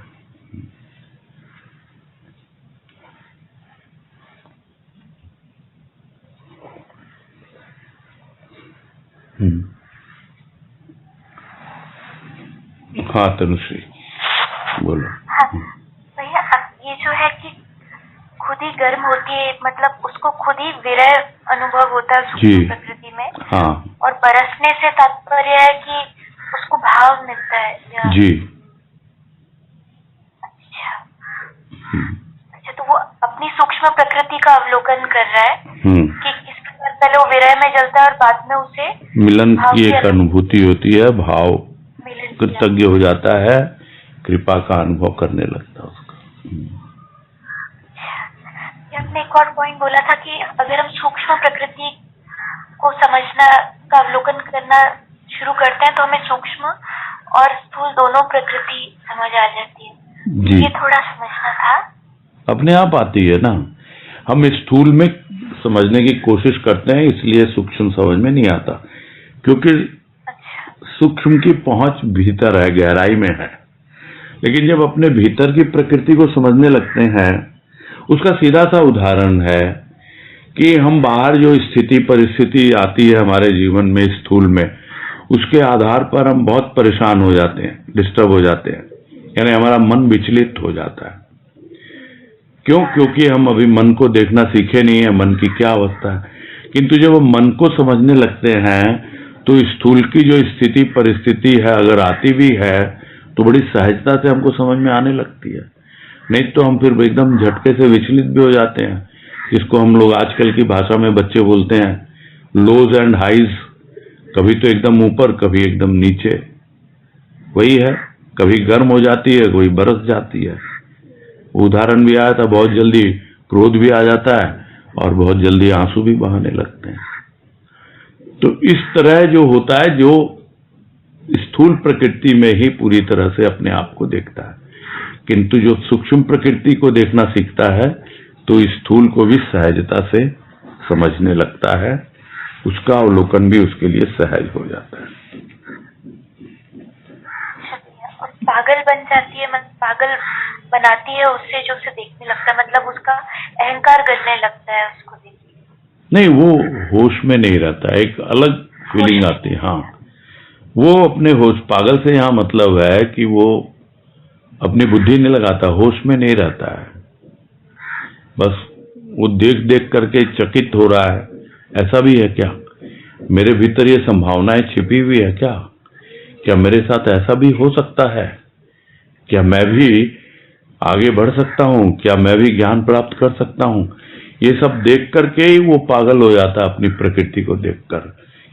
S1: हाँ तनुश्री बोलो।
S6: हाँ भैया, ये जो है कि खुद ही गर्म होती है, मतलब उसको खुद ही विरह अनुभव होता है सूक्ष्म प्रकृति में।
S1: हाँ।
S6: और बरसने से तात्पर्य है कि उसको भाव मिलता है या?
S1: जी।
S6: अच्छा, तो वो अपनी सूक्ष्म प्रकृति का अवलोकन कर रहा है कि किस प्रकार पहले वो विरह में जलता है और बाद में उसे
S1: मिलन की एक अनुभूति होती है, भाव कृतज्ञ हो जाता है, कृपा का अनुभव करने लगता है उसका।
S6: आपने एक और पॉइंट बोला था कि अगर हम सूक्ष्म प्रकृति को समझना का अवलोकन करना शुरू करते हैं तो हमें सूक्ष्म और स्थूल दोनों प्रकृति समझ आ जाती है।
S1: जी।
S6: ये थोड़ा समझना था।
S1: अपने आप आती है ना, हम स्थूल में समझने की कोशिश करते हैं, इसलिए सूक्ष्म समझ में नहीं आता, क्योंकि सूक्ष्म की पहुंच भीतर है, गहराई में है। लेकिन जब अपने भीतर की प्रकृति को समझने लगते हैं, उसका सीधा सा उदाहरण है कि हम बाहर जो स्थिति परिस्थिति आती है हमारे जीवन में स्थूल में, उसके आधार पर हम बहुत परेशान हो जाते हैं, डिस्टर्ब हो जाते हैं, यानी हमारा मन विचलित हो जाता है। क्यों? क्योंकि हम अभी मन को देखना सीखे नहीं है, मन की क्या अवस्था है। किंतु जब हम मन को समझने लगते हैं तो स्थूल की जो स्थिति परिस्थिति है अगर आती भी है तो बड़ी सहजता से हमको समझ में आने लगती है। नहीं तो हम फिर एकदम झटके से विचलित भी हो जाते हैं, जिसको हम लोग आजकल की भाषा में बच्चे बोलते हैं लोज एंड हाइज, कभी तो एकदम ऊपर कभी एकदम नीचे। वही है, कभी गर्म हो जाती है, कोई बरस जाती है। उदाहरण भी आया था, बहुत जल्दी क्रोध भी आ जाता है और बहुत जल्दी आंसू भी बहाने लगते हैं। तो इस तरह जो होता है, जो स्थूल प्रकृति में ही पूरी तरह से अपने आप को देखता है, किंतु जो सूक्ष्म प्रकृति को देखना सीखता है तो स्थूल को भी सहजता से समझने लगता है, उसका अवलोकन भी उसके लिए सहज हो जाता है।
S6: और पागल बन जाती है, पागल बनाती है उससे, जो उसे देखने लगता है, मतलब उसका अहंकार गड़ने लगता है उसको देख के।
S1: नहीं, वो होश में नहीं रहता, एक अलग फीलिंग आती है। हाँ, वो अपने होश, पागल से यहाँ मतलब है कि वो अपनी बुद्धि नहीं लगाता, होश में नहीं रहता है, बस वो देख देख करके चकित हो रहा है। ऐसा भी है क्या? मेरे भीतर ये संभावनाएं छिपी हुई है क्या मेरे साथ ऐसा भी हो सकता है? क्या मैं भी आगे बढ़ सकता हूँ? क्या मैं भी ज्ञान प्राप्त कर सकता हूँ? ये सब देख करके ही वो पागल हो जाता है अपनी प्रकृति को देखकर,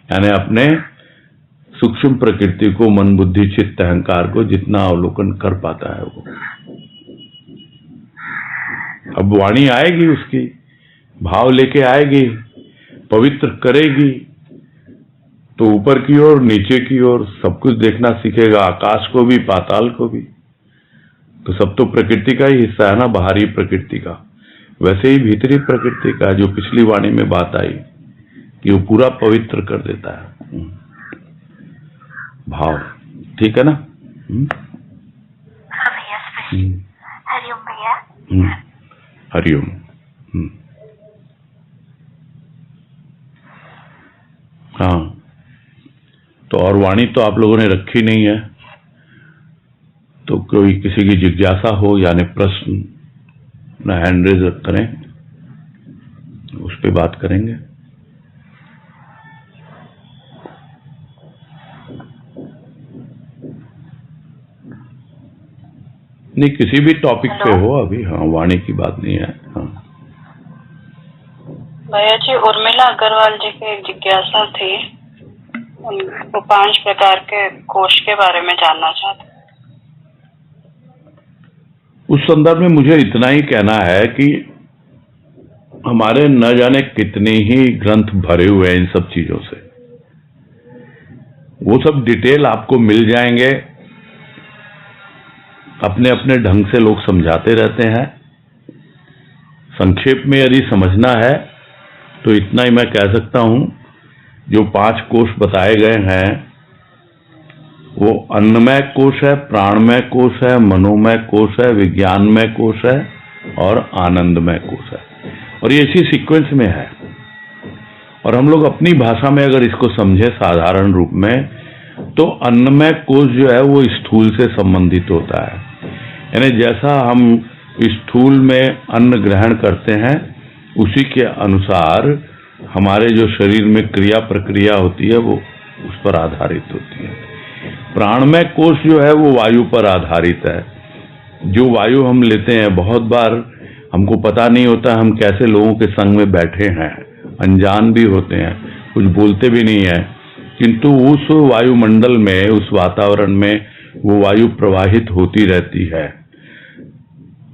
S1: यानी अपने सूक्ष्म प्रकृति को, मन बुद्धि चित्त अहंकार को जितना अवलोकन कर पाता है वो। अब वाणी आएगी, उसकी भाव लेके आएगी, पवित्र करेगी, तो ऊपर की ओर नीचे की ओर सब कुछ देखना सीखेगा, आकाश को भी पाताल को भी। तो सब तो प्रकृति का ही हिस्सा है ना, बाहरी प्रकृति का। वैसे ही भीतरी प्रकृति का, जो पिछली वाणी में बात आई कि वो पूरा पवित्र कर देता है भाव। ठीक है ना?
S6: हाँ भैया, हरिओम भैया।
S1: हरिओम। हाँ, तो और वाणी तो आप लोगों ने रखी नहीं है, तो कोई किसी की जिज्ञासा हो यानी प्रश्न, अपना हैंड रेज करें, उस पर बात करेंगे। नहीं, किसी भी टॉपिक पे हो अभी। हाँ, वाणी की बात नहीं है। हाँ
S2: भैया जी, उर्मिला अग्रवाल जी की एक जिज्ञासा थी, उनको 5 प्रकार के कोष के बारे में जानना चाहते।
S1: उस संदर्भ में मुझे इतना ही कहना है कि हमारे न जाने कितने ही ग्रंथ भरे हुए हैं इन सब चीजों से। वो सब डिटेल आपको मिल जाएंगे, अपने अपने ढंग से लोग समझाते रहते हैं। संक्षेप में यदि समझना है तो इतना ही मैं कह सकता हूं, जो 5 कोष बताए गए हैं वो अन्नमय कोष है, प्राणमय कोष है, मनोमय कोष है, विज्ञानमय कोष है और आनंदमय कोष है। और ये इसी सीक्वेंस में है। और हम लोग अपनी भाषा में अगर इसको समझे साधारण रूप में, तो अन्नमय कोष जो है वो स्थूल से संबंधित होता है, यानी जैसा हम स्थूल में अन्न ग्रहण करते हैं उसी के अनुसार हमारे जो शरीर में क्रिया प्रक्रिया होती है वो उस पर आधारित होती है। प्राणमय कोष जो है वो वायु पर आधारित है। जो वायु हम लेते हैं, बहुत बार हमको पता नहीं होता हम कैसे लोगों के संग में बैठे हैं, अनजान भी होते हैं, कुछ बोलते भी नहीं है, किंतु उस वायुमंडल में, उस वातावरण में वो वायु प्रवाहित होती रहती है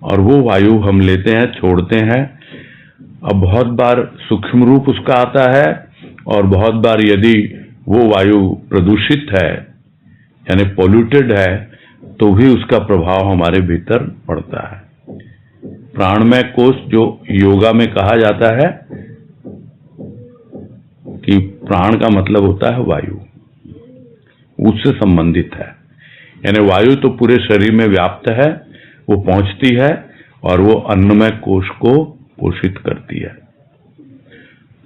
S1: और वो वायु हम लेते हैं, छोड़ते हैं। अब बहुत बार सूक्ष्म रूप उसका आता है और बहुत बार यदि वो वायु प्रदूषित है यानी पॉल्यूटेड है तो भी उसका प्रभाव हमारे भीतर पड़ता है। प्राणमय कोष जो योगा में कहा जाता है कि प्राण का मतलब होता है वायु, उससे संबंधित है, यानी वायु तो पूरे शरीर में व्याप्त है, वो पहुंचती है और वो अन्नमय कोष को पोषित करती है।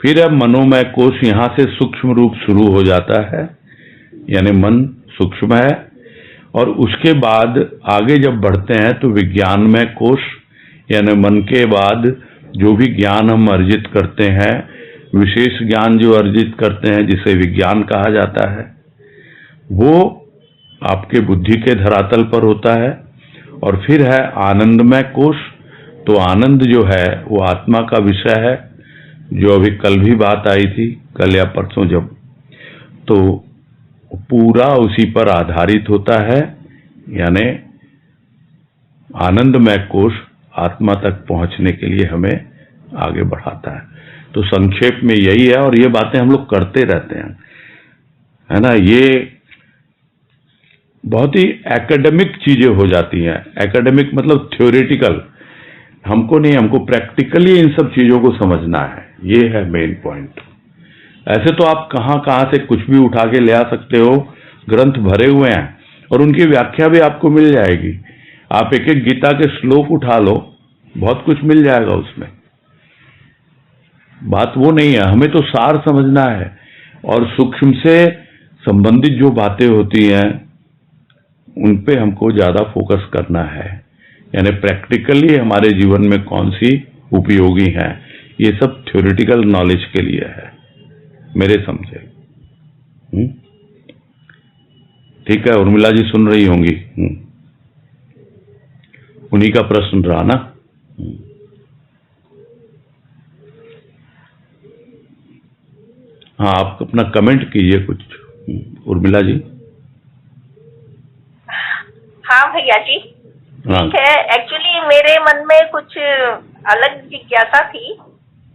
S1: फिर अब मनोमय कोष, यहां से सूक्ष्म रूप शुरू हो जाता है, यानी मन सूक्ष्म है, और उसके बाद आगे जब बढ़ते हैं तो विज्ञानमय कोष, यानी मन के बाद जो भी ज्ञान हम अर्जित करते हैं, विशेष ज्ञान जो अर्जित करते हैं जिसे विज्ञान कहा जाता है, वो आपके बुद्धि के धरातल पर होता है। और फिर है आनंदमय कोश। तो आनंद जो है वो आत्मा का विषय है, जो अभी कल भी बात आई थी, कल या परसों जब, तो पूरा उसी पर आधारित होता है। यानी आनंदमय कोश आत्मा तक पहुंचने के लिए हमें आगे बढ़ाता है। तो संक्षेप में यही है, और ये बातें हम लोग करते रहते हैं, है ना। ये बहुत ही एकेडमिक चीजें हो जाती हैं। एकेडमिक मतलब थ्योरेटिकल, हमको नहीं, हमको प्रैक्टिकली इन सब चीजों को समझना है। ये है मेन पॉइंट। ऐसे तो आप कहाँ कहाँ से कुछ भी उठा के ले आ सकते हो, ग्रंथ भरे हुए हैं और उनकी व्याख्या भी आपको मिल जाएगी। आप एक एक गीता के श्लोक उठा लो, बहुत कुछ मिल जाएगा उसमें। बात वो नहीं है, हमें तो सार समझना है, और सूक्ष्म से संबंधित जो बातें होती हैं उन पे हमको ज्यादा फोकस करना है। यानी प्रैक्टिकली हमारे जीवन में कौन सी उपयोगी हैं, ये सब थ्योरेटिकल नॉलेज के लिए है मेरे समझे। ठीक है, उर्मिला जी सुन रही होंगी। उन्हीं का प्रश्न रहा ना। हाँ, आप अपना कमेंट कीजिए कुछ, उर्मिला जी।
S3: हाँ भैया जी,
S1: हाँ।
S3: ठीक है। एक्चुअली मेरे मन में कुछ अलग जिज्ञासा थी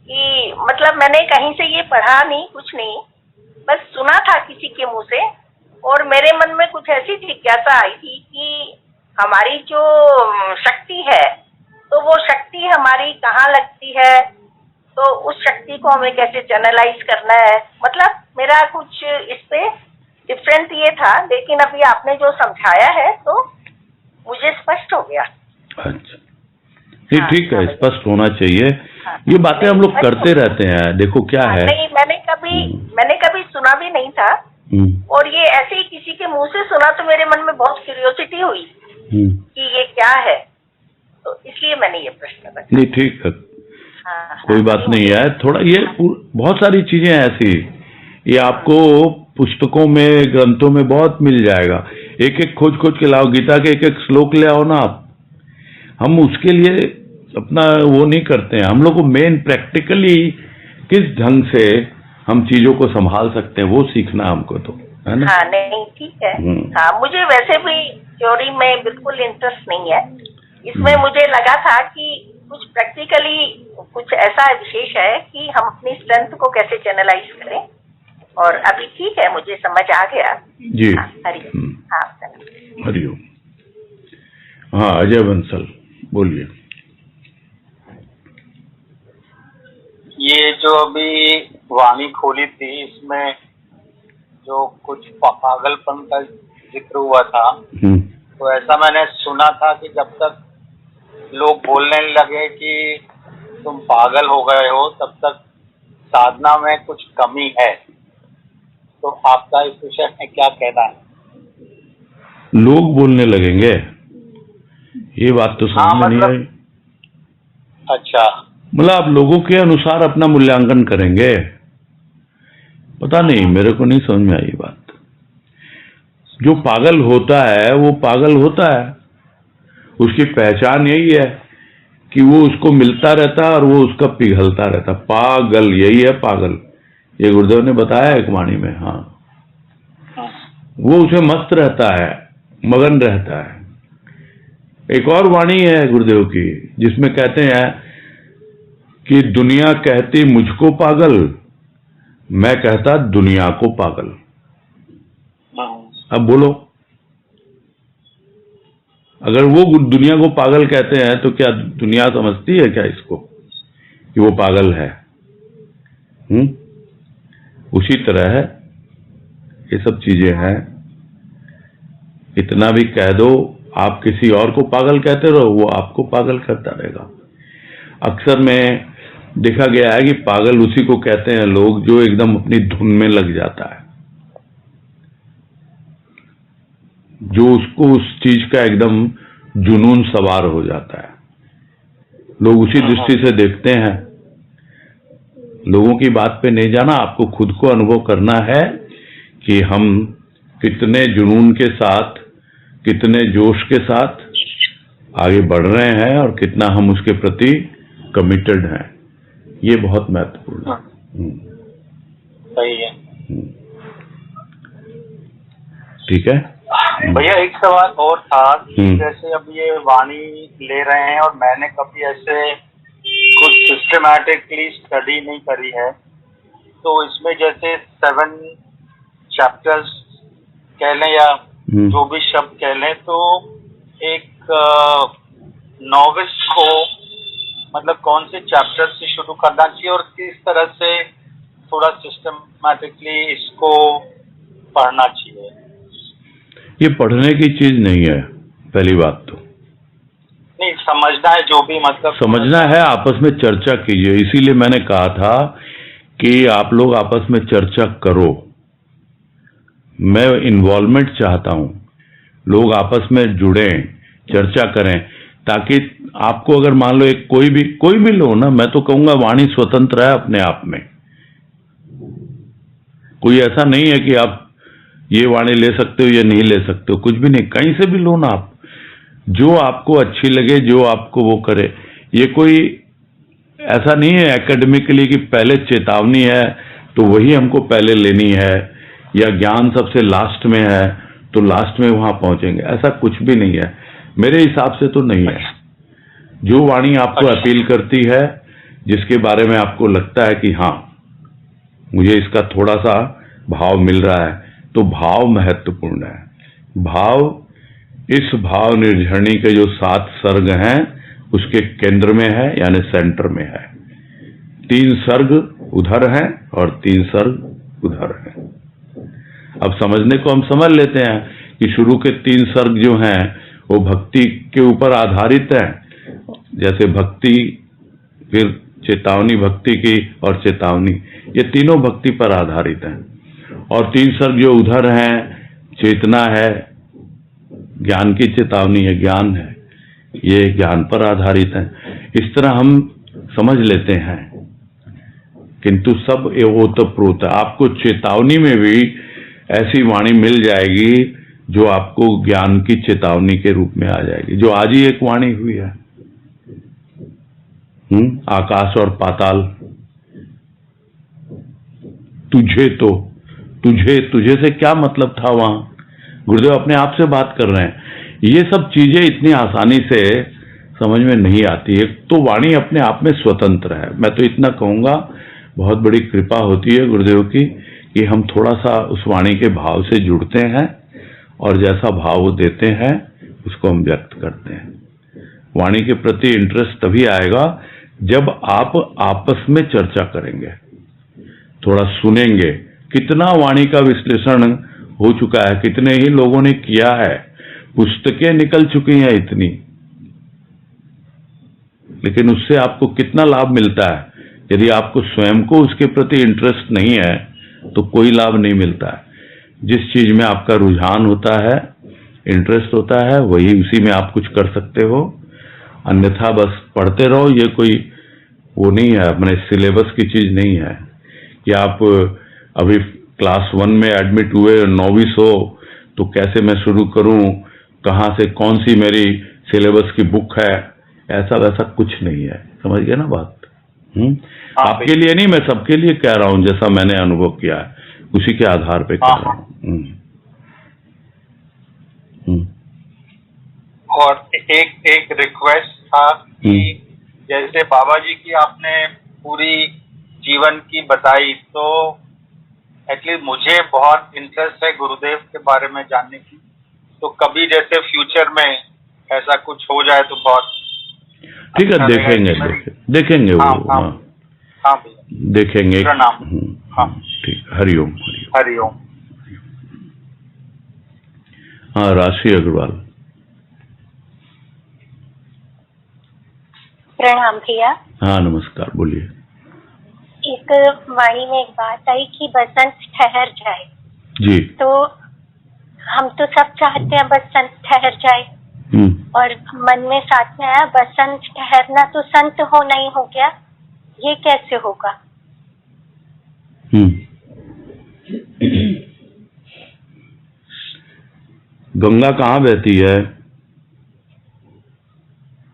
S3: कि मतलब मैंने कहीं से ये पढ़ा नहीं, कुछ नहीं, बस सुना था किसी के मुंह से, और मेरे मन में कुछ ऐसी जिज्ञासा आई थी कि हमारी जो शक्ति है, तो वो शक्ति हमारी कहाँ लगती है, तो उस शक्ति को हमें कैसे चैनलाइज करना है। मतलब मेरा कुछ इस पे डिफरेंट ये था, लेकिन अभी आपने जो समझाया है तो मुझे स्पष्ट हो गया।
S1: अच्छा, ये
S3: हाँ,
S1: ठीक है,
S3: हाँ,
S1: स्पष्ट होना चाहिए।
S3: हाँ,
S1: ये बातें हम लोग
S3: नहीं,
S1: करते रहते हैं। देखो क्या है,
S3: नहीं, मैंने कभी सुना भी नहीं था, और ये ऐसे ही किसी के मुंह से सुना तो मेरे मन में बहुत क्यूरियोसिटी हुई कि ये क्या है, तो इसलिए मैंने ये प्रश्न रखा।
S1: नहीं ठीक है, कोई बात नहीं है। थोड़ा ये बहुत सारी चीजें ऐसी, ये आपको पुस्तकों में, ग्रंथों में बहुत मिल जाएगा। एक एक खोज खोज के लाओ, गीता के एक एक श्लोक ले आओ ना आप। हम उसके लिए अपना वो नहीं करते हैं। हम लोग को मेन प्रैक्टिकली किस ढंग से हम चीजों को संभाल सकते हैं वो सीखना हमको, तो है ना।
S3: हाँ, नहीं ठीक है। हाँ, मुझे वैसे भी थ्योरी में बिल्कुल इंटरेस्ट नहीं है। इसमें मुझे लगा था कि कुछ प्रैक्टिकली कुछ ऐसा विशेष है कि हम अपनी स्ट्रेंथ को कैसे चैनलाइज करें, और अभी ठीक है, मुझे समझ आ गया
S1: जी।
S3: हरिओम। हाँ,
S1: हरिओम। हाँ, अजय बंसल बोलिए।
S7: ये जो अभी वाणी खोली थी, इसमें जो कुछ पागलपन का जिक्र हुआ था, तो ऐसा मैंने सुना था कि जब तक लोग बोलने लगे कि तुम पागल हो गए हो, तब तक साधना में कुछ कमी है। तो आपका इस विषय में क्या कहना है?
S1: लोग बोलने लगेंगे, ये बात तो समझ में नहीं आई।
S7: अच्छा,
S1: मतलब आप लोगों के अनुसार अपना मूल्यांकन करेंगे, पता नहीं, मेरे को नहीं समझ में आई बात। जो पागल होता है वो पागल होता है, उसकी पहचान यही है कि वो उसको मिलता रहता है और वो उसका पिघलता रहता। पागल यही है, पागल। ये गुरुदेव ने बताया एक वाणी में। हाँ, वो उसे मस्त रहता है, मगन रहता है। एक और वाणी है गुरुदेव की जिसमें कहते हैं कि दुनिया कहती मुझको पागल, मैं कहता दुनिया को पागल। अब बोलो, अगर वो दुनिया को पागल कहते हैं तो क्या दुनिया समझती है क्या इसको कि वो पागल है? उसी तरह है, ये सब चीजें हैं। इतना भी कह दो, आप किसी और को पागल कहते रहो, वो आपको पागल करता रहेगा। अक्सर में देखा गया है कि पागल उसी को कहते हैं लोग जो एकदम अपनी धुन में लग जाता है, जो उसको उस चीज का एकदम जुनून सवार हो जाता है। लोग उसी दृष्टि से देखते हैं। लोगों की बात पे नहीं जाना, आपको खुद को अनुभव करना है कि हम कितने जुनून के साथ, कितने जोश के साथ आगे बढ़ रहे हैं और कितना हम उसके प्रति कमिटेड हैं। ये बहुत महत्वपूर्ण है।
S7: सही है।
S1: ठीक है
S7: भैया, एक सवाल और था कि जैसे अब ये वाणी ले रहे हैं और मैंने कभी ऐसे कुछ सिस्टमैटिकली स्टडी नहीं करी है, तो इसमें जैसे 7 चैप्टर्स कह लें या जो भी शब्द कह लें, तो एक नॉविस को मतलब कौन से चैप्टर से शुरू करना चाहिए और किस तरह से थोड़ा सिस्टमैटिकली इसको पढ़ना चाहिए?
S1: ये पढ़ने की चीज नहीं है, पहली बात तो।
S7: नहीं, समझना है, जो भी मतलब
S1: समझना है, आपस में चर्चा कीजिए। इसीलिए मैंने कहा था कि आप लोग आपस में चर्चा करो। मैं इन्वॉल्वमेंट चाहता हूं, लोग आपस में जुड़ें, चर्चा करें, ताकि आपको अगर मान लो एक कोई भी लो ना, मैं तो कहूंगा वाणी स्वतंत्र है अपने आप में। कोई ऐसा नहीं है कि आप ये वाणी ले सकते हो या नहीं ले सकते हो, कुछ भी नहीं, कहीं से भी लो ना आप, जो आपको अच्छी लगे, जो आपको वो करे। ये कोई ऐसा नहीं है एकेडमिकली कि पहले चेतावनी है तो वही हमको पहले लेनी है, या ज्ञान सबसे लास्ट में है तो लास्ट में वहां पहुंचेंगे, ऐसा कुछ भी नहीं है। मेरे हिसाब से तो नहीं है। जो वाणी आपको अपील करती है, जिसके बारे में आपको लगता है कि हाँ मुझे इसका थोड़ा सा भाव मिल रहा है, तो भाव महत्वपूर्ण है। भाव, इस भाव निर्झरणी के जो 7 सर्ग हैं उसके केंद्र में है, यानी सेंटर में है। 3 सर्ग उधर हैं और 3 सर्ग उधर हैं। अब समझने को हम समझ लेते हैं कि शुरू के 3 सर्ग जो हैं वो भक्ति के ऊपर आधारित हैं, जैसे भक्ति, फिर चेतावनी भक्ति की और चेतावनी, ये तीनों भक्ति पर आधारित हैं। और 3 सर्ग जो उधर हैं, चेतना है, ज्ञान की चेतावनी है, ज्ञान है, ये ज्ञान पर आधारित है। इस तरह हम समझ लेते हैं, किंतु सब ओतप्रोत है। आपको चेतावनी में भी ऐसी वाणी मिल जाएगी जो आपको ज्ञान की चेतावनी के रूप में आ जाएगी, जो आज ही एक वाणी हुई है। आकाश और पाताल, तुझे तो, तुझे से क्या मतलब था वहां? गुरुदेव अपने आप से बात कर रहे हैं। ये सब चीजें इतनी आसानी से समझ में नहीं आती है। तो वाणी अपने आप में स्वतंत्र है। मैं तो इतना कहूंगा, बहुत बड़ी कृपा होती है गुरुदेव की कि हम थोड़ा सा उस वाणी के भाव से जुड़ते हैं और जैसा भाव वो देते हैं उसको हम व्यक्त करते हैं। वाणी के प्रति इंटरेस्ट तभी आएगा जब आप आपस में चर्चा करेंगे, थोड़ा सुनेंगे। कितना वाणी का विश्लेषण हो चुका है, कितने ही लोगों ने किया है, पुस्तकें निकल चुकी हैं इतनी, लेकिन उससे आपको कितना लाभ मिलता है? यदि आपको स्वयं को उसके प्रति इंटरेस्ट नहीं है तो कोई लाभ नहीं मिलता है। जिस चीज में आपका रुझान होता है, इंटरेस्ट होता है, वही उसी में आप कुछ कर सकते हो। अन्यथा बस पढ़ते रहो। ये कोई वो नहीं है, अपने सिलेबस की चीज नहीं है कि आप अभी क्लास 1 में एडमिट हुए, नौवीस हो, तो कैसे मैं शुरू करूं, कहां से कौन सी मेरी सिलेबस की बुक है, ऐसा वैसा कुछ नहीं है। समझ गए ना बात? आपके लिए नहीं, मैं सबके लिए कह रहा हूं, जैसा मैंने अनुभव किया है उसी के आधार पे कह रहा हूं।
S7: और एक रिक्वेस्ट था कि जैसे बाबा जी की आपने पूरी जीवन की बताई, तो एटलीस्ट मुझे बहुत इंटरेस्ट है गुरुदेव के बारे में जानने की। तो कभी जैसे फ्यूचर में ऐसा कुछ हो जाए तो बहुत
S1: ठीक है, देखेंगे वो।
S7: हाँ भैया,
S1: देखेंगे।
S7: प्रणाम। हाँ
S1: ठीक, हरिओम।
S7: हरिओम।
S1: हाँ, राशि अग्रवाल।
S6: प्रणाम भैया।
S1: हाँ नमस्कार, बोलिए।
S6: एक वाणी में एक बात आई कि बसंत ठहर जाए।
S1: जी।
S6: तो हम तो सब चाहते हैं बसंत ठहर जाए, और मन में साथ में आया बसंत ठहरना तो संत होना ही हो गया, ये कैसे होगा?
S1: गंगा कहाँ बहती है?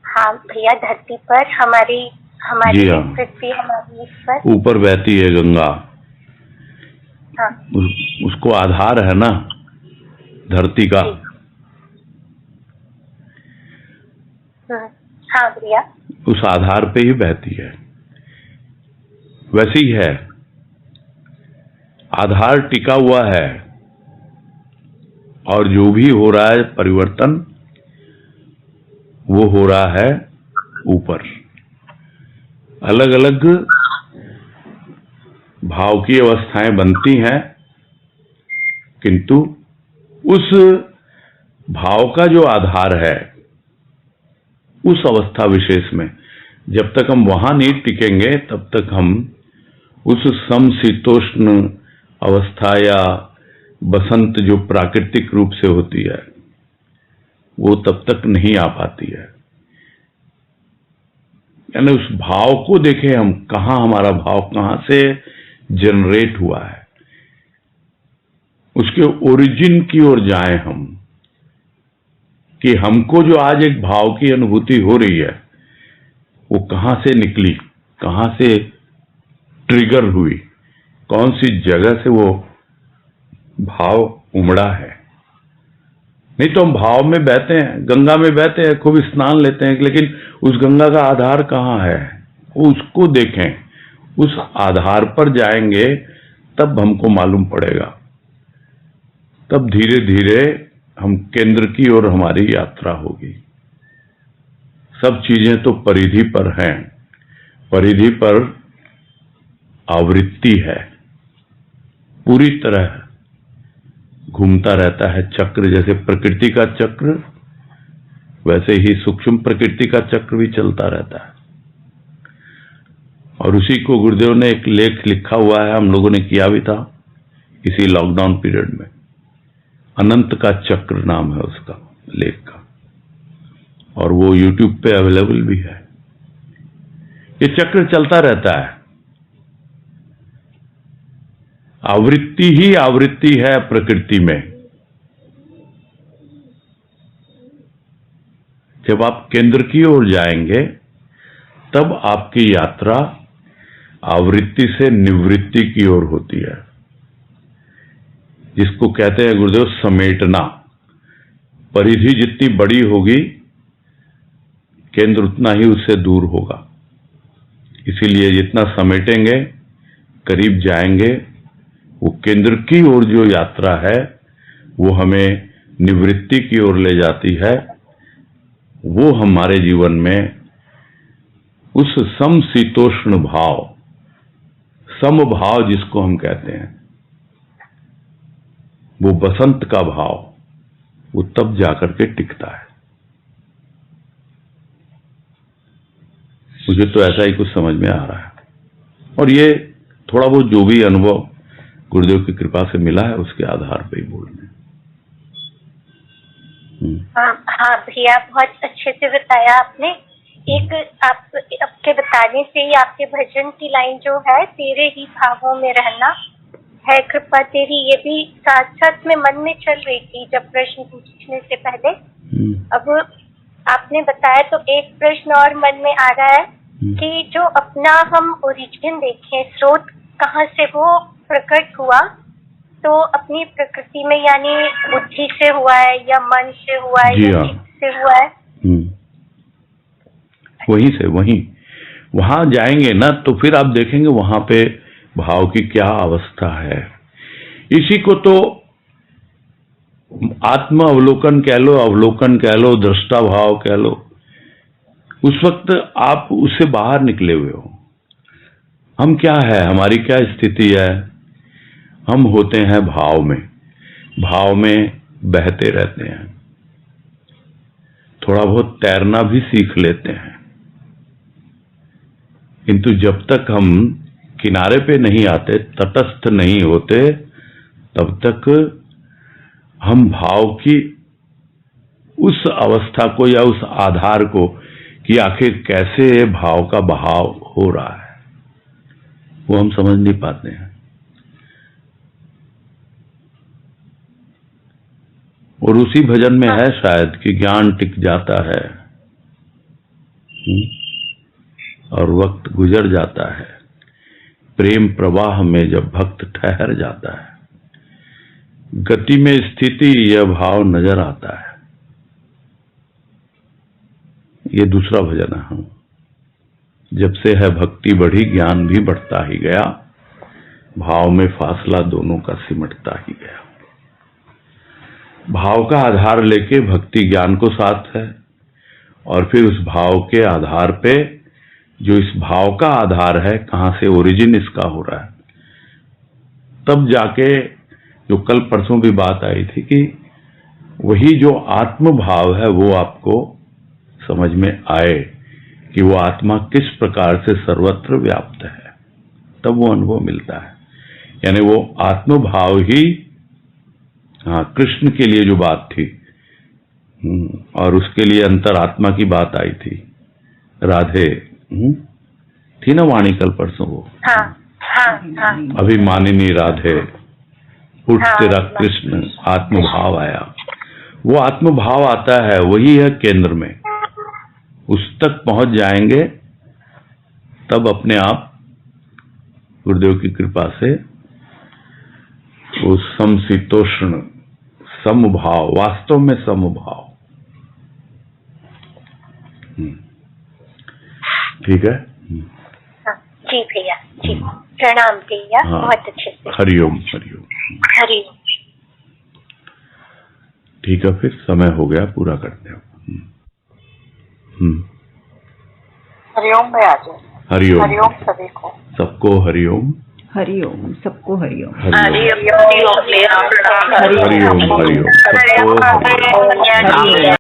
S6: हाँ भैया, धरती पर हमारी
S1: जी हाँ।
S6: पृथ्वी हमारी इस पर
S1: ऊपर बहती है गंगा।
S6: हाँ
S1: उसको आधार है ना धरती का।
S6: हाँ भैया,
S1: उस आधार पे ही बहती है। वैसे ही है, आधार टिका हुआ है और जो भी हो रहा है परिवर्तन वो हो रहा है ऊपर। अलग अलग भाव की अवस्थाएं बनती हैं, किंतु उस भाव का जो आधार है उस अवस्था विशेष में जब तक हम वहां नहीं टिकेंगे तब तक हम उस समशीतोष्ण अवस्था या बसंत जो प्राकृतिक रूप से होती है वो तब तक नहीं आ पाती है। यानी उस भाव को देखें हम, कहां हमारा भाव कहां से जनरेट हुआ है, उसके ओरिजिन की ओर जाएं हम, कि हमको जो आज एक भाव की अनुभूति हो रही है वो कहां से निकली, कहां से ट्रिगर हुई, कौन सी जगह से वो भाव उमड़ा है। नहीं तो हम भाव में बहते हैं, गंगा में बहते हैं, खूब स्नान लेते हैं, लेकिन उस गंगा का आधार कहाँ है उसको देखें। उस आधार पर जाएंगे तब हमको मालूम पड़ेगा, तब धीरे धीरे हम केंद्र की ओर हमारी यात्रा होगी। सब चीजें तो परिधि पर हैं, परिधि पर आवृत्ति है, पूरी तरह घूमता रहता है चक्र। जैसे प्रकृति का चक्र वैसे ही सूक्ष्म प्रकृति का चक्र भी चलता रहता है। और उसी को गुरुदेव ने एक लेख लिखा हुआ है, हम लोगों ने किया भी था इसी लॉकडाउन पीरियड में। अनंत का चक्र नाम है उसका लेख का, और वो YouTube पे अवेलेबल भी है। ये चक्र चलता रहता है, आवृत्ति ही आवृत्ति है प्रकृति में। जब आप केंद्र की ओर जाएंगे तब आपकी यात्रा आवृत्ति से निवृत्ति की ओर होती है, जिसको कहते हैं गुरुदेव समेटना। परिधि जितनी बड़ी होगी केंद्र उतना ही उससे दूर होगा। इसीलिए जितना समेटेंगे करीब जाएंगे, वो केंद्र की ओर जो यात्रा है वो हमें निवृत्ति की ओर ले जाती है। वो हमारे जीवन में उस समशीतोष्ण भाव, समभाव जिसको हम कहते हैं, वो बसंत का भाव, वो तब जाकर के टिकता है। मुझे तो ऐसा ही कुछ समझ में आ रहा है, और ये थोड़ा बहुत जो भी अनुभव गुरुदेव की कृपा से मिला है उसके आधार पर ही बोल रहे हैं।
S6: हाँ भैया, बहुत अच्छे से बताया आपने। एक आपके बताने से ही आपके भजन की लाइन जो है, तेरे ही भावों में रहना है कृपा तेरी, ये भी साथ साथ में मन में चल रही थी जब प्रश्न पूछने से पहले। अब आपने बताया तो एक प्रश्न और मन में आ रहा है कि जो अपना हम ओरिजिन देखें, स्रोत कहाँ से वो प्रकट हुआ, तो अपनी प्रकृति में, यानी बुद्धि से हुआ है या मन से हुआ है या चित्त से हुआ है?
S1: वहीं से, वहां जाएंगे ना तो फिर आप देखेंगे वहां पे भाव की क्या अवस्था है। इसी को तो आत्म अवलोकन कह लो, अवलोकन कह लो, दृष्टा भाव कह लो। उस वक्त आप उससे बाहर निकले हुए हो। हम क्या है, हमारी क्या स्थिति है, हम होते हैं भाव में बहते रहते हैं, थोड़ा बहुत तैरना भी सीख लेते हैं, किंतु जब तक हम किनारे पे नहीं आते, तटस्थ नहीं होते, तब तक हम भाव की उस अवस्था को या उस आधार को कि आखिर कैसे भाव का बहाव हो रहा है, वो हम समझ नहीं पाते हैं। और उसी भजन में है शायद कि ज्ञान टिक जाता है और वक्त गुजर जाता है, प्रेम प्रवाह में जब भक्त ठहर जाता है, गति में स्थिति यह भाव नजर आता है। ये दूसरा भजन है। हाँ, जब से है भक्ति बढ़ी ज्ञान भी बढ़ता ही गया, भाव में फासला दोनों का सिमटता ही गया। भाव का आधार लेके भक्ति ज्ञान को साथ है, और फिर उस भाव के आधार पे जो इस भाव का आधार है, कहां से ओरिजिन इसका हो रहा है, तब जाके जो कल परसों भी बात आई थी कि वही जो आत्म भाव है वो आपको समझ में आए कि वो आत्मा किस प्रकार से सर्वत्र व्याप्त है, तब वो अनुभव मिलता है। यानी वो आत्म भाव ही, हाँ, कृष्ण के लिए जो बात थी और उसके लिए अंतरात्मा की बात आई थी, राधे थी ना वाणी कल परसों वो,
S3: हाँ हाँ हाँ
S1: अभिमानिनी राधे उठ तेरा कृष्ण आत्म भाव आया। वो आत्म भाव आता है, वही है केंद्र में। उस तक पहुंच जाएंगे तब अपने आप गुरुदेव की कृपा से वो समशीतोष्ण समभाव, वास्तव में समभाव। ठीक है।
S3: जी भैया, जी प्रणाम भैया।
S1: हाँ,
S3: बहुत अच्छे से।
S1: हरिओम हरिओम
S3: हरिओम।
S1: ठीक है, फिर समय हो गया, पूरा करते हैं।
S2: हरिओम भैया जी।
S1: हरिओम।
S2: हरिओम सभी को।
S1: सबको हरिओम।
S5: हरिओम, सबको हरिओम।
S1: हरिओम हरिओम हरिओम सबको हरिओम।